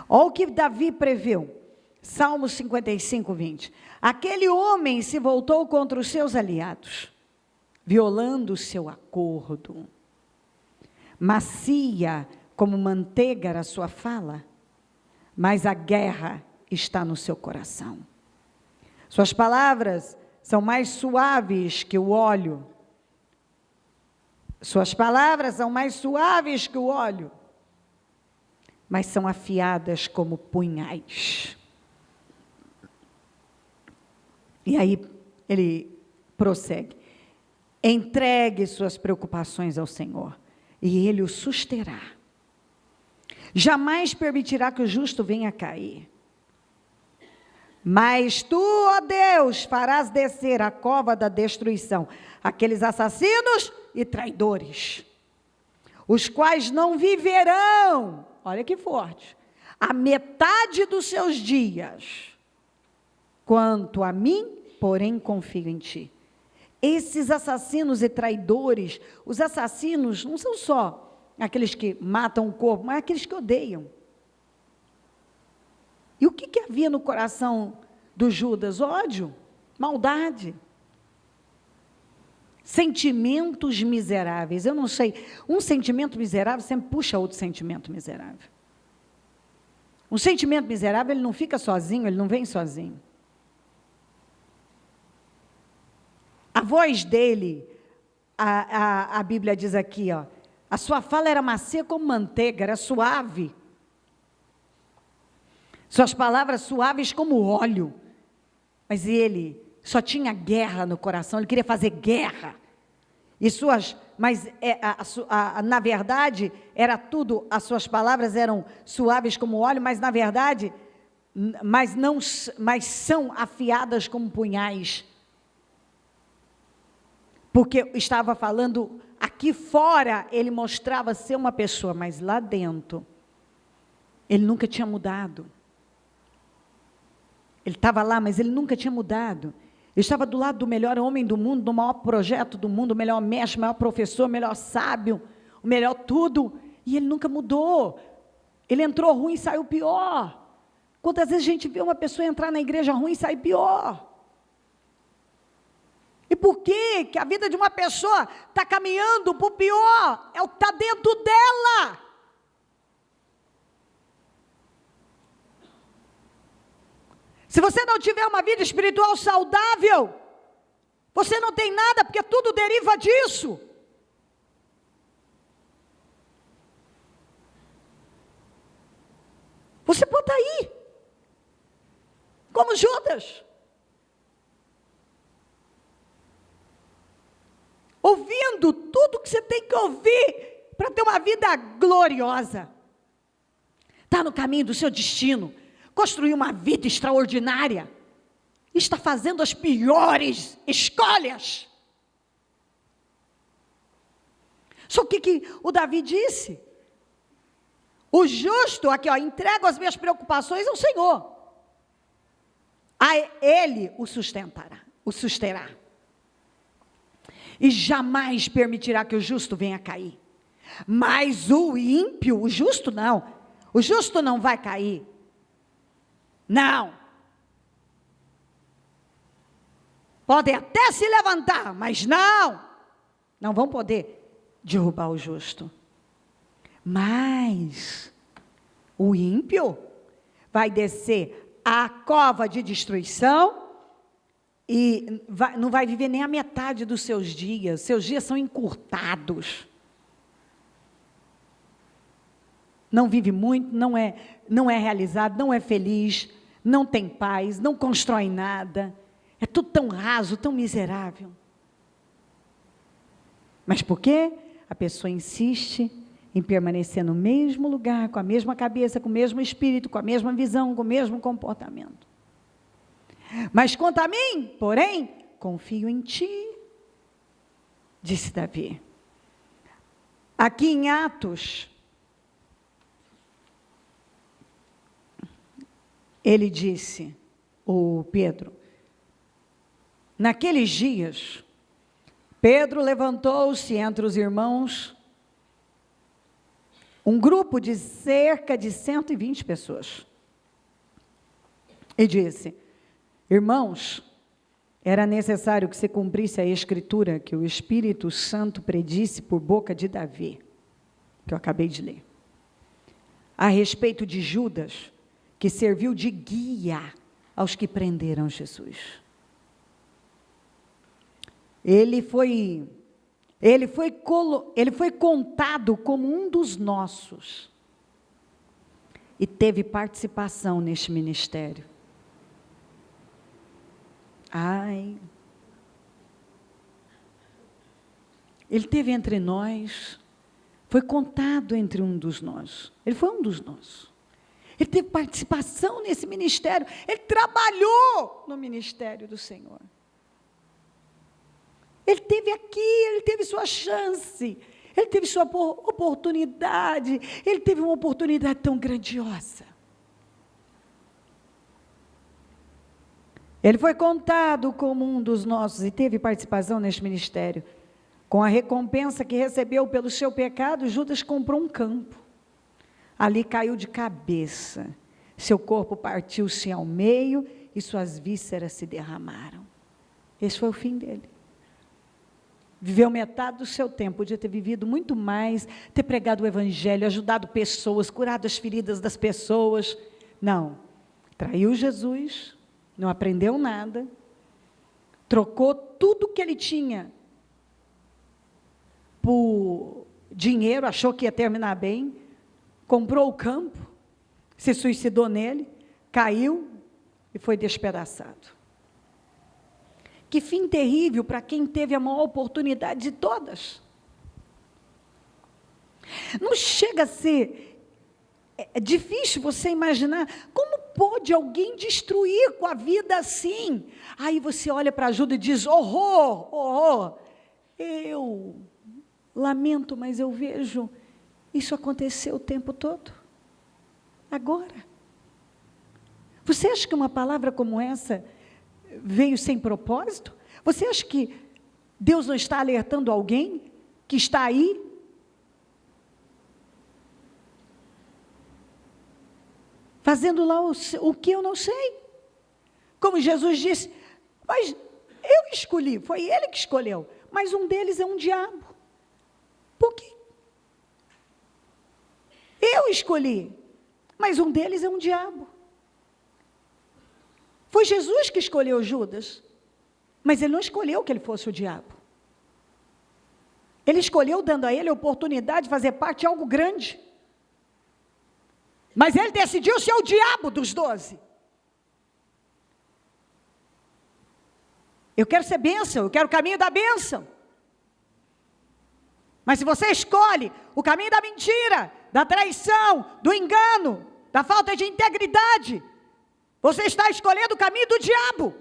S1: Olha o que Davi previu. Salmo 55, 20. Aquele homem se voltou contra os seus aliados, violando o seu acordo. Macia como manteiga era a sua fala, mas a guerra está no seu coração. Suas palavras são mais suaves que o óleo. Suas palavras são mais suaves que o óleo, mas são afiadas como punhais. E aí ele prossegue: entregue suas preocupações ao Senhor, e Ele o susterá. Jamais permitirá que o justo venha a cair. Mas tu, ó Deus, farás descer a cova da destruição aqueles assassinos e traidores, os quais não viverão, olha que forte, a metade dos seus dias. Quanto a mim, porém, confio em ti. Esses assassinos e traidores, os assassinos não são só aqueles que matam o corpo, mas aqueles que odeiam. E o que havia no coração do Judas? Ódio, maldade, sentimentos miseráveis. Eu não sei, um sentimento miserável sempre puxa outro sentimento miserável. Um sentimento miserável, ele não fica sozinho, ele não vem sozinho. A voz dele, a Bíblia diz aqui, ó, a sua fala era macia como manteiga, era suave. Suas palavras suaves como óleo. Mas ele só tinha guerra no coração, ele queria fazer guerra. Na verdade, era tudo, as suas palavras eram suaves como óleo, mas na verdade, mas são afiadas como punhais. Porque estava falando, aqui fora ele mostrava ser uma pessoa, mas lá dentro, ele nunca tinha mudado. Ele estava lá, mas ele nunca tinha mudado. Ele estava do lado do melhor homem do mundo, do maior projeto do mundo, o melhor mestre, o maior professor, o melhor sábio, o melhor tudo, e ele nunca mudou. Ele entrou ruim e saiu pior. Quantas vezes a gente vê uma pessoa entrar na igreja ruim e sair pior? E por que a vida de uma pessoa está caminhando para o pior? É o que está dentro dela. Se você não tiver uma vida espiritual saudável, você não tem nada, porque tudo deriva disso. Você pode estar aí, como Judas, ouvindo tudo que você tem que ouvir para ter uma vida gloriosa. Está no caminho do seu destino, construir uma vida extraordinária, está fazendo as piores escolhas. Só o que o Davi disse? O justo, aqui ó, entrego as minhas preocupações ao Senhor. A
S2: ele o susterá. E jamais permitirá que o justo venha a cair. Mas o ímpio, o justo não vai cair. Não. Podem até se levantar, mas não vão poder derrubar o justo. Mas o ímpio vai descer à cova de destruição e não vai viver nem a metade dos seus dias. Seus dias são encurtados. Não vive muito, não é realizado, não é feliz, não tem paz, não constrói nada. É tudo tão raso, tão miserável. Mas por quê? A pessoa insiste em permanecer no mesmo lugar, com a mesma cabeça, com o mesmo espírito, com a mesma visão, com o mesmo comportamento. Mas quanto a mim, porém, confio em ti, disse Davi. Aqui em Atos, ele disse, o Pedro, naqueles dias, Pedro levantou-se entre os irmãos, um grupo de cerca de 120 pessoas, e disse: irmãos, era necessário que se cumprisse a escritura que o Espírito Santo predisse por boca de Davi, que eu acabei de ler, a respeito de Judas, que serviu de guia aos que prenderam Jesus. Ele foi contado como um dos nossos e teve participação neste ministério. Ele esteve entre nós, foi contado entre um dos nossos. Ele foi um dos nossos. Ele teve participação nesse ministério. Ele trabalhou no ministério do Senhor. Ele esteve aqui, ele teve sua chance, ele teve sua oportunidade, ele teve uma oportunidade tão grandiosa. Ele foi contado como um dos nossos e teve participação neste ministério. Com a recompensa que recebeu pelo seu pecado, Judas comprou um campo. Ali caiu de cabeça, seu corpo partiu-se ao meio e suas vísceras se derramaram. Esse foi o fim dele. Viveu metade do seu tempo, podia ter vivido muito mais, ter pregado o evangelho, ajudado pessoas, curado as feridas das pessoas. Não, traiu Jesus, não aprendeu nada, trocou tudo que ele tinha por dinheiro, achou que ia terminar bem, comprou o campo, se suicidou nele, caiu e foi despedaçado. Que fim terrível para quem teve a maior oportunidade de todas. Não chega a ser difícil você imaginar como pode alguém destruir com a vida assim. Aí você olha para a Judas e diz: horror, horror. Eu lamento, mas eu vejo isso acontecer o tempo todo. Agora. Você acha que uma palavra como essa veio sem propósito? Você acha que Deus não está alertando alguém que está aí? Fazendo lá o que eu não sei. Como Jesus disse, mas eu escolhi, foi ele que escolheu, mas um deles é um diabo. Por quê? Eu escolhi, mas um deles é um diabo. Foi Jesus que escolheu Judas, mas ele não escolheu que ele fosse o diabo. Ele escolheu dando a ele a oportunidade de fazer parte de algo grande. Mas ele decidiu ser o diabo dos 12. Eu quero ser bênção, eu quero o caminho da bênção. Mas se você escolhe o caminho da mentira, da traição, do engano, da falta de integridade, você está escolhendo o caminho do diabo.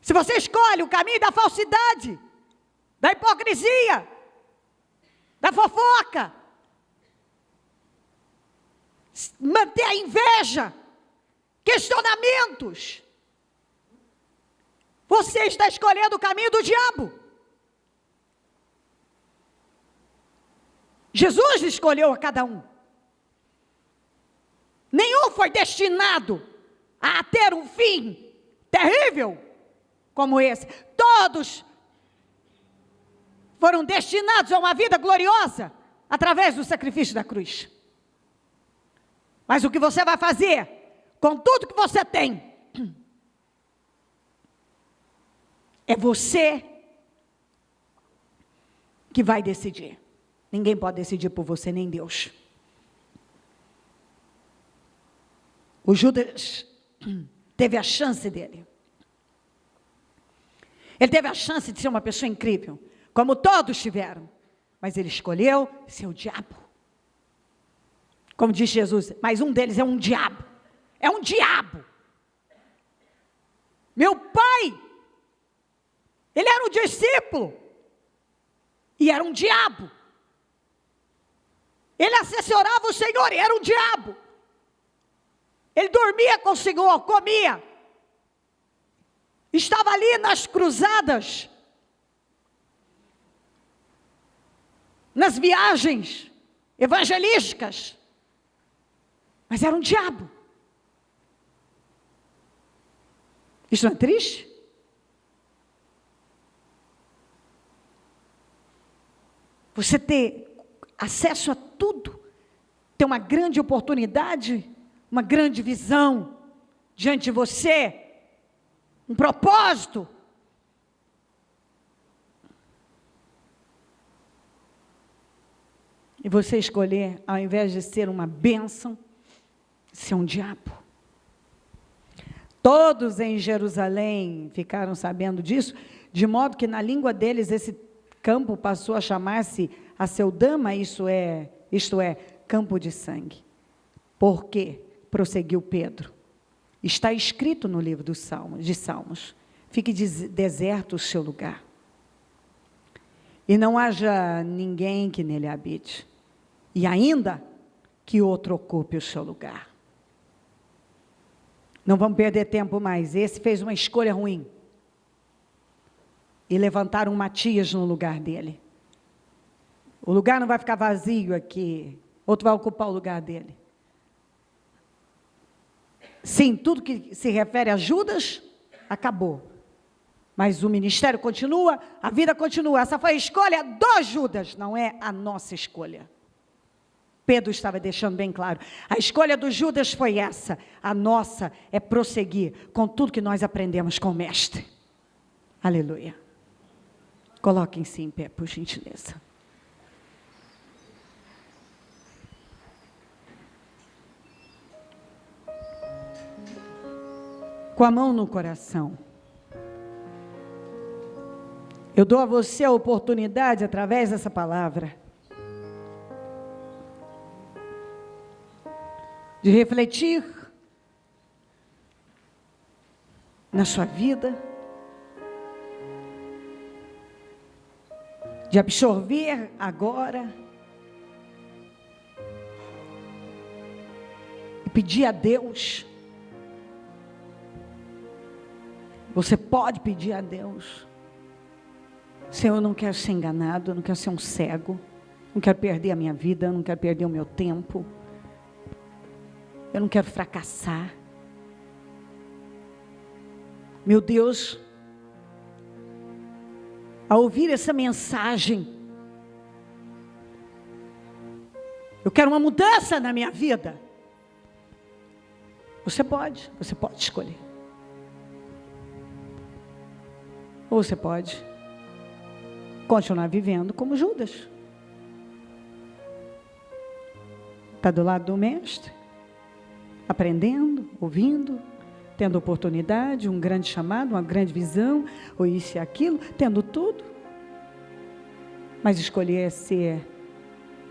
S2: Se você escolhe o caminho da falsidade, da hipocrisia, da fofoca, manter a inveja, questionamentos. Você está escolhendo o caminho do diabo. Jesus escolheu a cada um. Nenhum foi destinado a ter um fim terrível como esse. Todos foram destinados a uma vida gloriosa através do sacrifício da cruz. Mas o que você vai fazer com tudo que você tem, é você que vai decidir. Ninguém pode decidir por você, nem Deus. O Judas teve a chance dele. Ele teve a chance de ser uma pessoa incrível, como todos tiveram. Mas ele escolheu ser o diabo. Como diz Jesus, mas um deles é um diabo. É um diabo. Meu pai, ele era um discípulo. E era um diabo. Ele assessorava o Senhor e era um diabo. Ele dormia com o Senhor, comia. Estava ali nas cruzadas, nas viagens evangelísticas. Mas era um diabo. Isso não é triste? Você ter acesso a tudo, ter uma grande oportunidade, uma grande visão diante de você, um propósito. E você escolher, ao invés de ser uma bênção, ser um diabo. Todos em Jerusalém ficaram sabendo disso, de modo que na língua deles esse campo passou a chamar-se Aceldama, isto é, campo de sangue. Por quê? Prosseguiu Pedro. Está escrito no livro dos Salmos, fique deserto o seu lugar, e não haja ninguém que nele habite, e ainda que outro ocupe o seu lugar. Não vamos perder tempo mais. Esse fez uma escolha ruim, e levantaram Matias no lugar dele. O lugar não vai ficar vazio aqui, outro vai ocupar o lugar dele. Sim, tudo que se refere a Judas, acabou. Mas o ministério continua, a vida continua. Essa foi a escolha do Judas, não é a nossa escolha. Pedro estava deixando bem claro. A escolha do Judas foi essa. A nossa é prosseguir com tudo que nós aprendemos com o Mestre. Aleluia. Coloquem-se em pé, por gentileza. Com a mão no coração, eu dou a você a oportunidade, através dessa palavra, de refletir na sua vida, de absorver agora, e pedir a Deus. Você pode pedir a Deus: Senhor, eu não quero ser enganado, eu não quero ser um cego, não quero perder a minha vida, eu não quero perder o meu tempo, eu não quero fracassar. Meu Deus, ao ouvir essa mensagem, eu quero uma mudança na minha vida. Você pode escolher. Ou você pode continuar vivendo como Judas. Está do lado do mestre, aprendendo, ouvindo, tendo oportunidade, um grande chamado, uma grande visão, ou isso e aquilo, tendo tudo. Mas escolher ser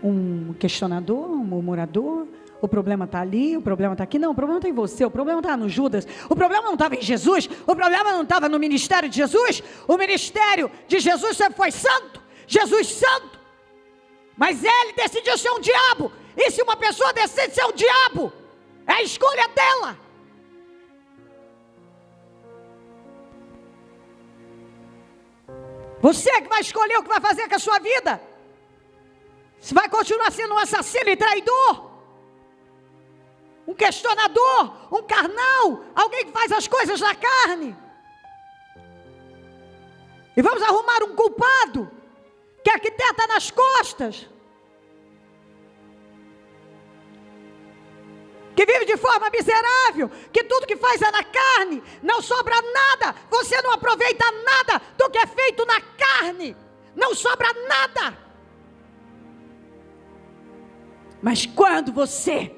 S2: um questionador, um murmurador. O problema está ali, o problema está aqui. Não, o problema está em você, o problema está no Judas. O problema não estava em Jesus, o problema não estava no ministério de Jesus. O ministério de Jesus sempre foi santo, Jesus santo. Mas ele decidiu ser um diabo. E se uma pessoa decide ser um diabo, é a escolha dela. Você que vai escolher o que vai fazer com a sua vida. Se vai continuar sendo um assassino e traidor, um questionador, um carnal, alguém que faz as coisas na carne. E vamos arrumar um culpado que arquiteta nas costas, que vive de forma miserável, que tudo que faz é na carne, não sobra nada, você não aproveita nada do que é feito na carne, não sobra nada. Mas quando você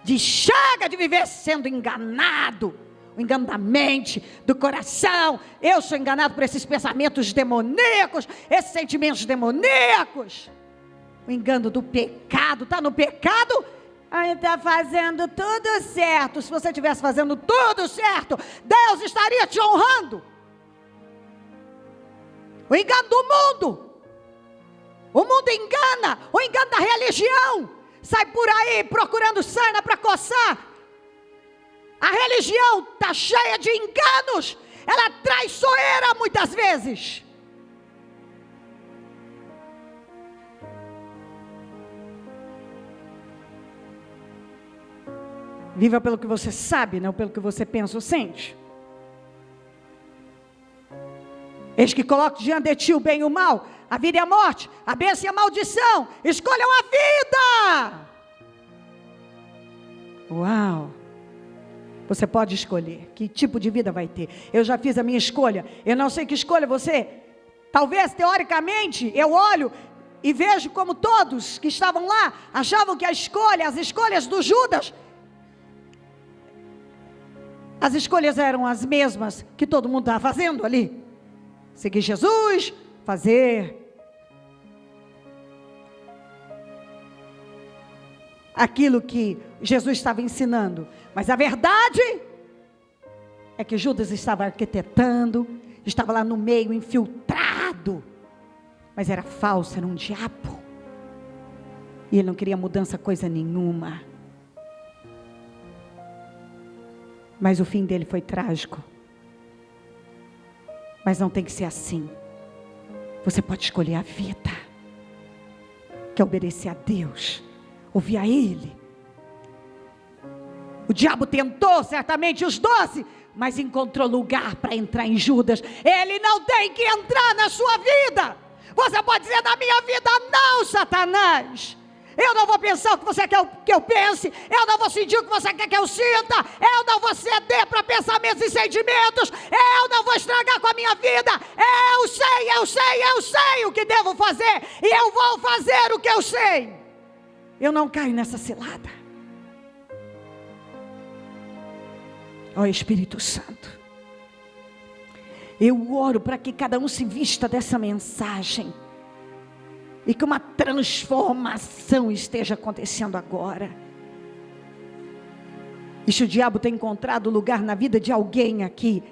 S2: diz, chega de viver sendo enganado, o engano da mente, do coração, eu sou enganado por esses pensamentos demoníacos, esses sentimentos demoníacos, o engano do pecado, está no pecado, aí está fazendo tudo certo. Se você estivesse fazendo tudo certo, Deus estaria te honrando. O engano do mundo, o mundo engana, o engano da religião, sai por aí procurando sarna para coçar. A religião está cheia de enganos, ela é traiçoeira muitas vezes. Viva pelo que você sabe, não pelo que você pensa ou sente. Eis que coloco diante de ti o bem e o mal, a vida e a morte, a bênção e a maldição. Escolham a vida. Uau! Você pode escolher que tipo de vida vai ter. Eu já fiz a minha escolha. Eu não sei que escolha você. Talvez, teoricamente, eu olho e vejo como todos que estavam lá achavam que as escolhas do Judas, as escolhas eram as mesmas que todo mundo estava fazendo ali. Seguir Jesus, fazer aquilo que Jesus estava ensinando. Mas a verdade é que Judas estava arquitetando, estava lá no meio, infiltrado. Mas era falso, era um diabo. E ele não queria mudança coisa nenhuma. Mas o fim dele foi trágico. Mas não tem que ser assim. Você pode escolher a vida, que é obedecer a Deus, ouvir a Ele. O diabo tentou certamente os 12, mas encontrou lugar para entrar em Judas. Ele não tem que entrar na sua vida. Você pode dizer, na minha vida não, Satanás. Eu não vou pensar o que você quer que eu pense. Eu não vou sentir o que você quer que eu sinta. Eu não vou ceder para pensamentos e sentimentos. Eu não vou estragar com a minha vida. Eu sei o que devo fazer. E eu vou fazer o que eu sei. Eu não caio nessa cilada. Ó Espírito Santo, eu oro para que cada um se vista dessa mensagem e que uma transformação esteja acontecendo agora. E se o diabo tem encontrado lugar na vida de alguém aqui,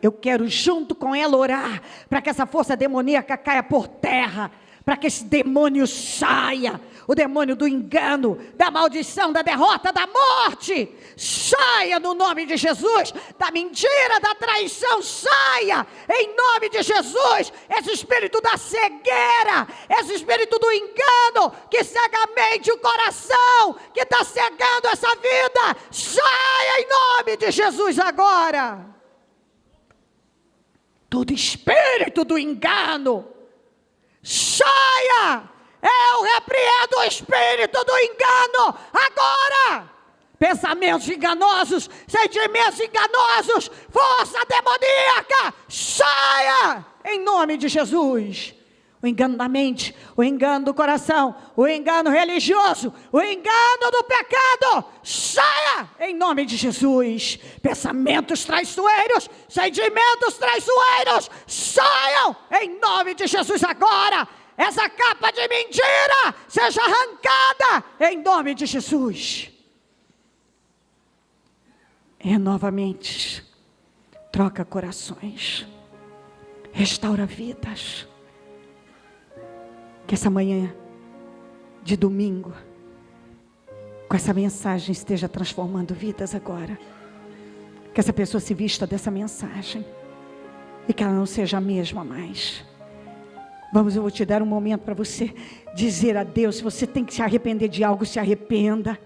S2: eu quero junto com ela orar para que essa força demoníaca caia por terra, para que esse demônio saia, o demônio do engano, da maldição, da derrota, da morte, saia no nome de Jesus, da mentira, da traição, saia, em nome de Jesus, esse espírito da cegueira, esse espírito do engano, que cega a mente e o coração, que está cegando essa vida, saia em nome de Jesus agora, todo espírito do engano, saia, eu repreendo o espírito do engano, agora, pensamentos enganosos, sentimentos enganosos, força demoníaca, saia, em nome de Jesus, o engano da mente, o engano do coração, o engano religioso, o engano do pecado, saia, em nome de Jesus, pensamentos traiçoeiros, sentimentos traiçoeiros, saiam, em nome de Jesus agora, essa capa de mentira, seja arrancada, em nome de Jesus, novamente, troca corações, restaura vidas, que essa manhã de domingo, com essa mensagem esteja transformando vidas agora, que essa pessoa se vista dessa mensagem, e que ela não seja a mesma mais. Vamos, eu vou te dar um momento para você dizer a Deus. Se você tem que se arrepender de algo, se arrependa.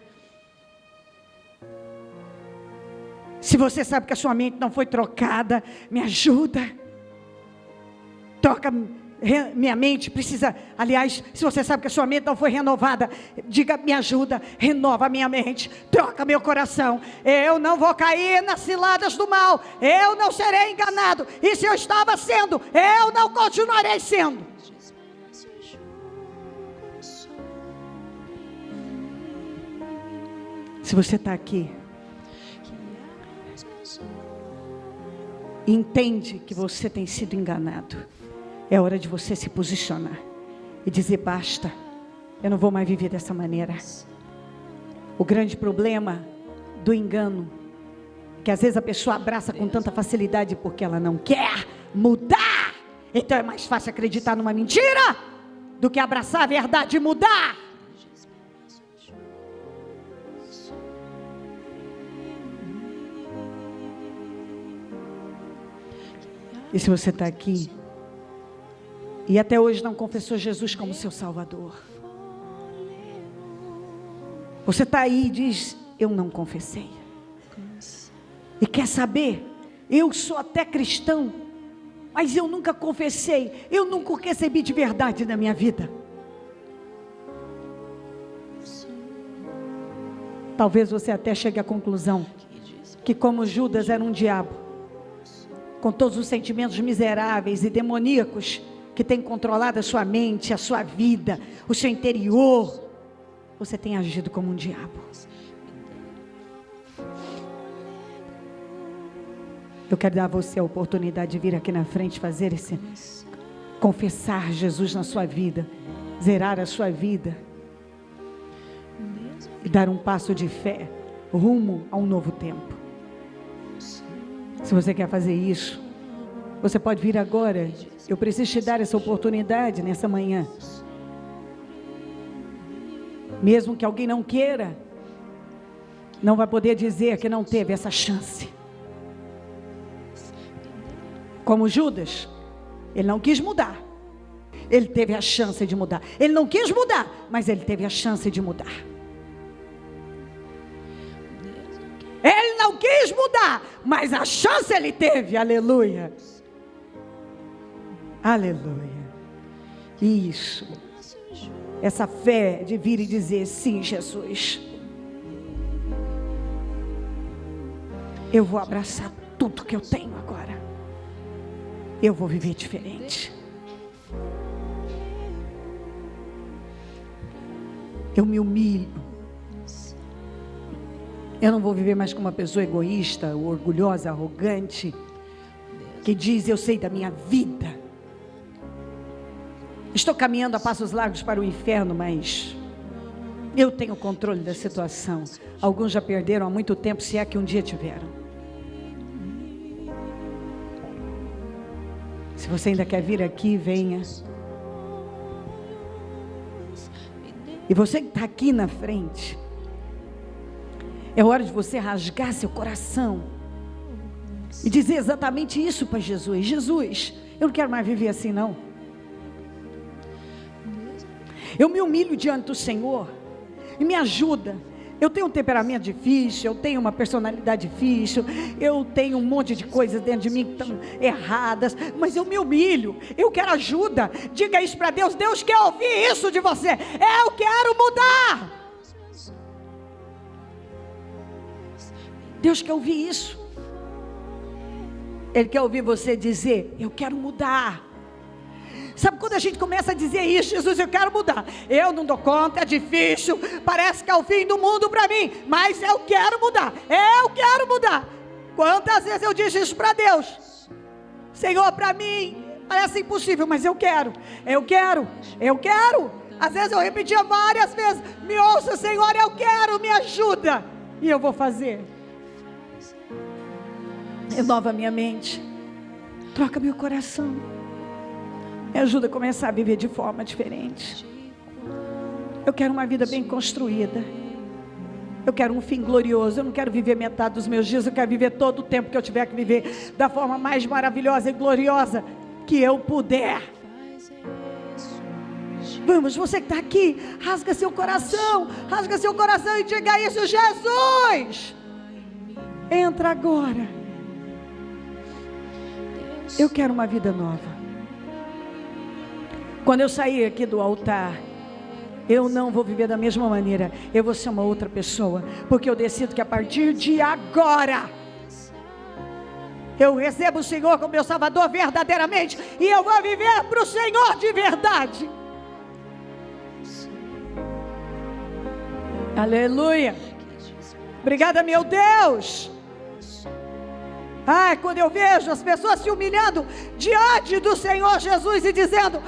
S2: Se você sabe que a sua mente não foi trocada, me ajuda. Troca minha mente, precisa, aliás, se você sabe que a sua mente não foi renovada, diga, me ajuda, renova a minha mente, troca meu coração. Eu não vou cair nas ciladas do mal, eu não serei enganado, e se eu estava sendo, eu não continuarei sendo. Se você está aqui, entende que você tem sido enganado, é hora de você se posicionar e dizer, basta, eu não vou mais viver dessa maneira. O grande problema do engano, que às vezes a pessoa abraça com tanta facilidade porque ela não quer mudar. Então é mais fácil acreditar numa mentira do que abraçar a verdade e mudar. E se você está aqui e até hoje não confessou Jesus como seu Salvador, você está aí e diz, eu não confessei. E quer saber, eu sou até cristão, mas eu nunca confessei, eu nunca recebi de verdade na minha vida. Talvez você até chegue à conclusão que como Judas era um diabo, com todos os sentimentos miseráveis e demoníacos que tem controlado a sua mente, a sua vida, o seu interior, você tem agido como um diabo. Eu quero dar a você a oportunidade de vir aqui na frente, fazer esse, confessar Jesus na sua vida, zerar a sua vida e dar um passo de fé rumo a um novo tempo. Se você quer fazer isso, você pode vir agora. Eu preciso te dar essa oportunidade nessa manhã. Mesmo que alguém não queira, não vai poder dizer que não teve essa chance. Como Judas, ele não quis mudar. Ele teve a chance de mudar. Ele não quis mudar, mas ele teve a chance de mudar. Ele não quis mudar, mas a chance ele teve, aleluia. Aleluia. Isso. Essa fé de vir e dizer, sim, Jesus. Eu vou abraçar tudo que eu tenho agora. Eu vou viver diferente. Eu me humilho. Eu não vou viver mais como uma pessoa egoísta, orgulhosa, arrogante, que diz, eu sei da minha vida. Estou caminhando a passos largos para o inferno, mas eu tenho o controle da situação. Alguns já perderam há muito tempo, se é que um dia tiveram. Se você ainda quer vir aqui, venha. E você que está aqui na frente, é hora de você rasgar seu coração e dizer exatamente isso para Jesus. Jesus, eu não quero mais viver assim não. Eu me humilho diante do Senhor e me ajuda. Eu tenho um temperamento difícil, eu tenho uma personalidade difícil, eu tenho um monte de coisas dentro de mim que estão erradas, mas eu me humilho, eu quero ajuda. Diga isso para Deus. Deus quer ouvir isso de você. Eu quero mudar. Deus quer ouvir isso. Ele quer ouvir você dizer, eu quero mudar. Sabe quando a gente começa a dizer isso, Jesus, eu quero mudar, eu não dou conta, é difícil, parece que é o fim do mundo para mim, mas eu quero mudar, eu quero mudar. Quantas vezes eu disse isso para Deus? Senhor, para mim parece impossível, mas eu quero. Às vezes eu repetia várias vezes, me ouça, Senhor, eu quero, me ajuda, e eu vou fazer. Renova minha mente, troca meu coração, me ajuda a começar a viver de forma diferente. Eu quero uma vida bem construída. Eu quero um fim glorioso. Eu não quero viver metade dos meus dias. Eu quero viver todo o tempo que eu tiver que viver da forma mais maravilhosa e gloriosa que eu puder. Vamos, você que está aqui, rasga seu coração e diga isso: Jesus, entra agora. Eu quero uma vida nova. Quando eu sair aqui do altar, eu não vou viver da mesma maneira. Eu vou ser uma outra pessoa, porque eu decido que a partir de agora eu recebo o Senhor como meu Salvador verdadeiramente, e eu vou viver para o Senhor de verdade. Aleluia. Obrigada, meu Deus. Ai, quando eu vejo as pessoas se humilhando diante do Senhor Jesus e dizendo: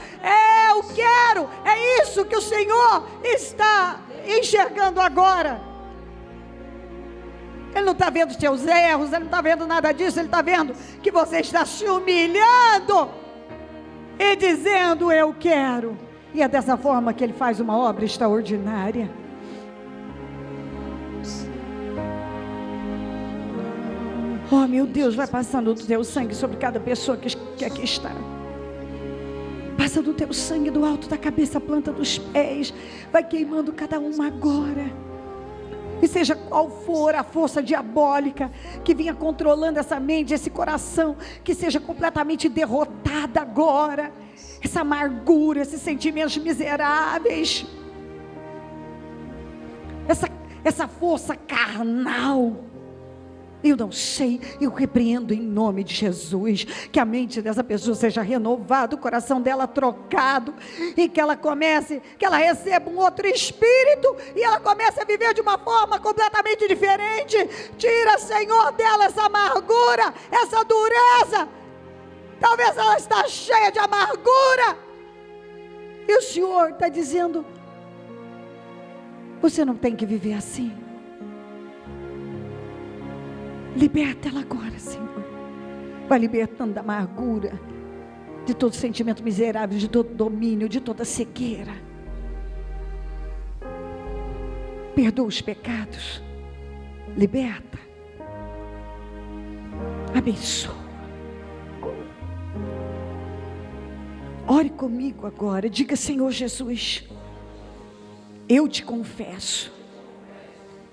S2: eu quero, é isso que o Senhor está enxergando agora. Ele não está vendo os teus erros, ele não está vendo nada disso, ele está vendo que você está se humilhando e dizendo: eu quero. E é dessa forma que ele faz uma obra extraordinária. Oh, meu Deus, vai passando o teu sangue sobre cada pessoa que aqui está. Passa do teu sangue do alto da cabeça à planta dos pés. Vai queimando cada uma agora. E seja qual for a força diabólica que vinha controlando essa mente, esse coração, que seja completamente derrotada agora. Essa amargura, esses sentimentos miseráveis. Essa força carnal. Eu não sei, eu repreendo em nome de Jesus, que a mente dessa pessoa seja renovada, o coração dela trocado, e que ela receba um outro espírito, e ela comece a viver de uma forma completamente diferente. Tira, Senhor, dela essa amargura, essa dureza. Talvez ela está cheia de amargura, e o Senhor está dizendo: você não tem que viver assim. Liberta ela agora, Senhor. Vai libertando da amargura, de todo sentimento miserável, de todo domínio, de toda cegueira. Perdoa os pecados. Liberta. Abençoa. Ore comigo agora. Diga: Senhor Jesus, eu te confesso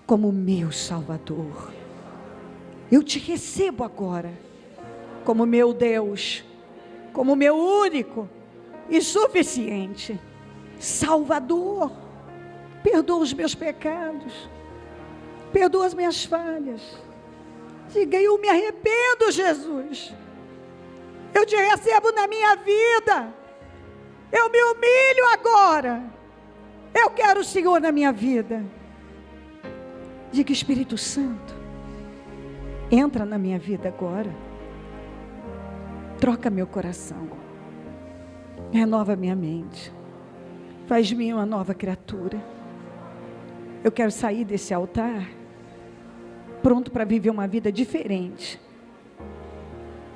S2: como meu Salvador. Eu te recebo agora como meu Deus, como meu único e suficiente Salvador. Perdoa os meus pecados, perdoa as minhas falhas. Diga: eu me arrependo, Jesus. Eu te recebo na minha vida. Eu me humilho agora. Eu quero o Senhor na minha vida. Diga: Espírito Santo, entra na minha vida agora. Troca meu coração. Renova minha mente. Faz de mim uma nova criatura. Eu quero sair desse altar pronto para viver uma vida diferente.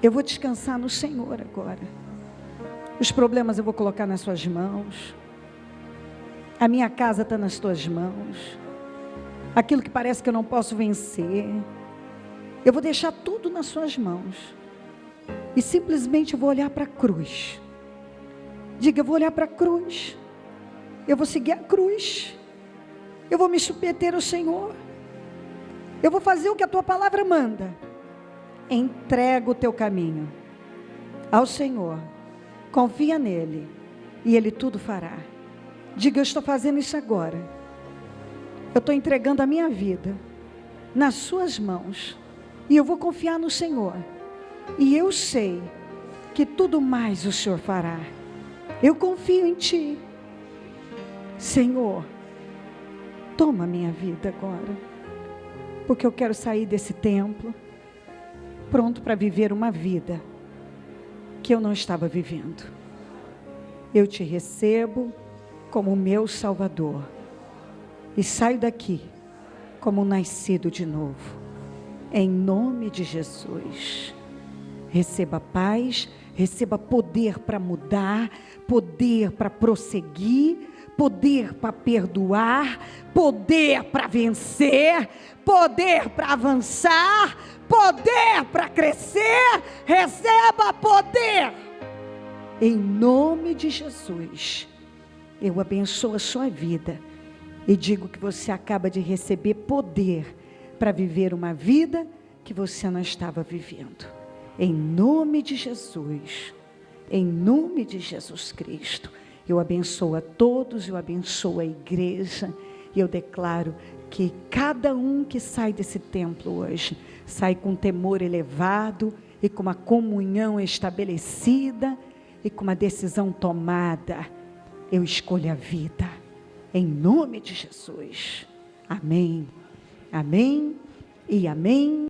S2: Eu vou descansar no Senhor agora. Os problemas eu vou colocar nas suas mãos. A minha casa está nas tuas mãos. Aquilo que parece que eu não posso vencer, eu vou deixar tudo nas suas mãos. E simplesmente eu vou olhar para a cruz. Diga: eu vou olhar para a cruz. Eu vou seguir a cruz. Eu vou me submeter ao Senhor. Eu vou fazer o que a tua palavra manda. Entrega o teu caminho ao Senhor. Confia nele. E ele tudo fará. Diga: eu estou fazendo isso agora. Eu estou entregando a minha vida nas suas mãos. E eu vou confiar no Senhor. E eu sei que tudo mais o Senhor fará. Eu confio em Ti. Senhor, toma minha vida agora. Porque eu quero sair desse templo pronto para viver uma vida que eu não estava vivendo. Eu Te recebo como meu Salvador. E saio daqui como nascido de novo. Em nome de Jesus. Receba paz, receba poder para mudar, poder para prosseguir, poder para perdoar, poder para vencer, poder para avançar, poder para crescer. Receba poder. Em nome de Jesus, eu abençoo a sua vida e digo que você acaba de receber poder para viver uma vida que você não estava vivendo. Em nome de Jesus, em nome de Jesus Cristo, eu abençoo a todos, eu abençoo a igreja, e eu declaro que cada um que sai desse templo hoje, sai com temor elevado, e com uma comunhão estabelecida, e com uma decisão tomada. Eu escolho a vida, em nome de Jesus. Amém, amém e amém.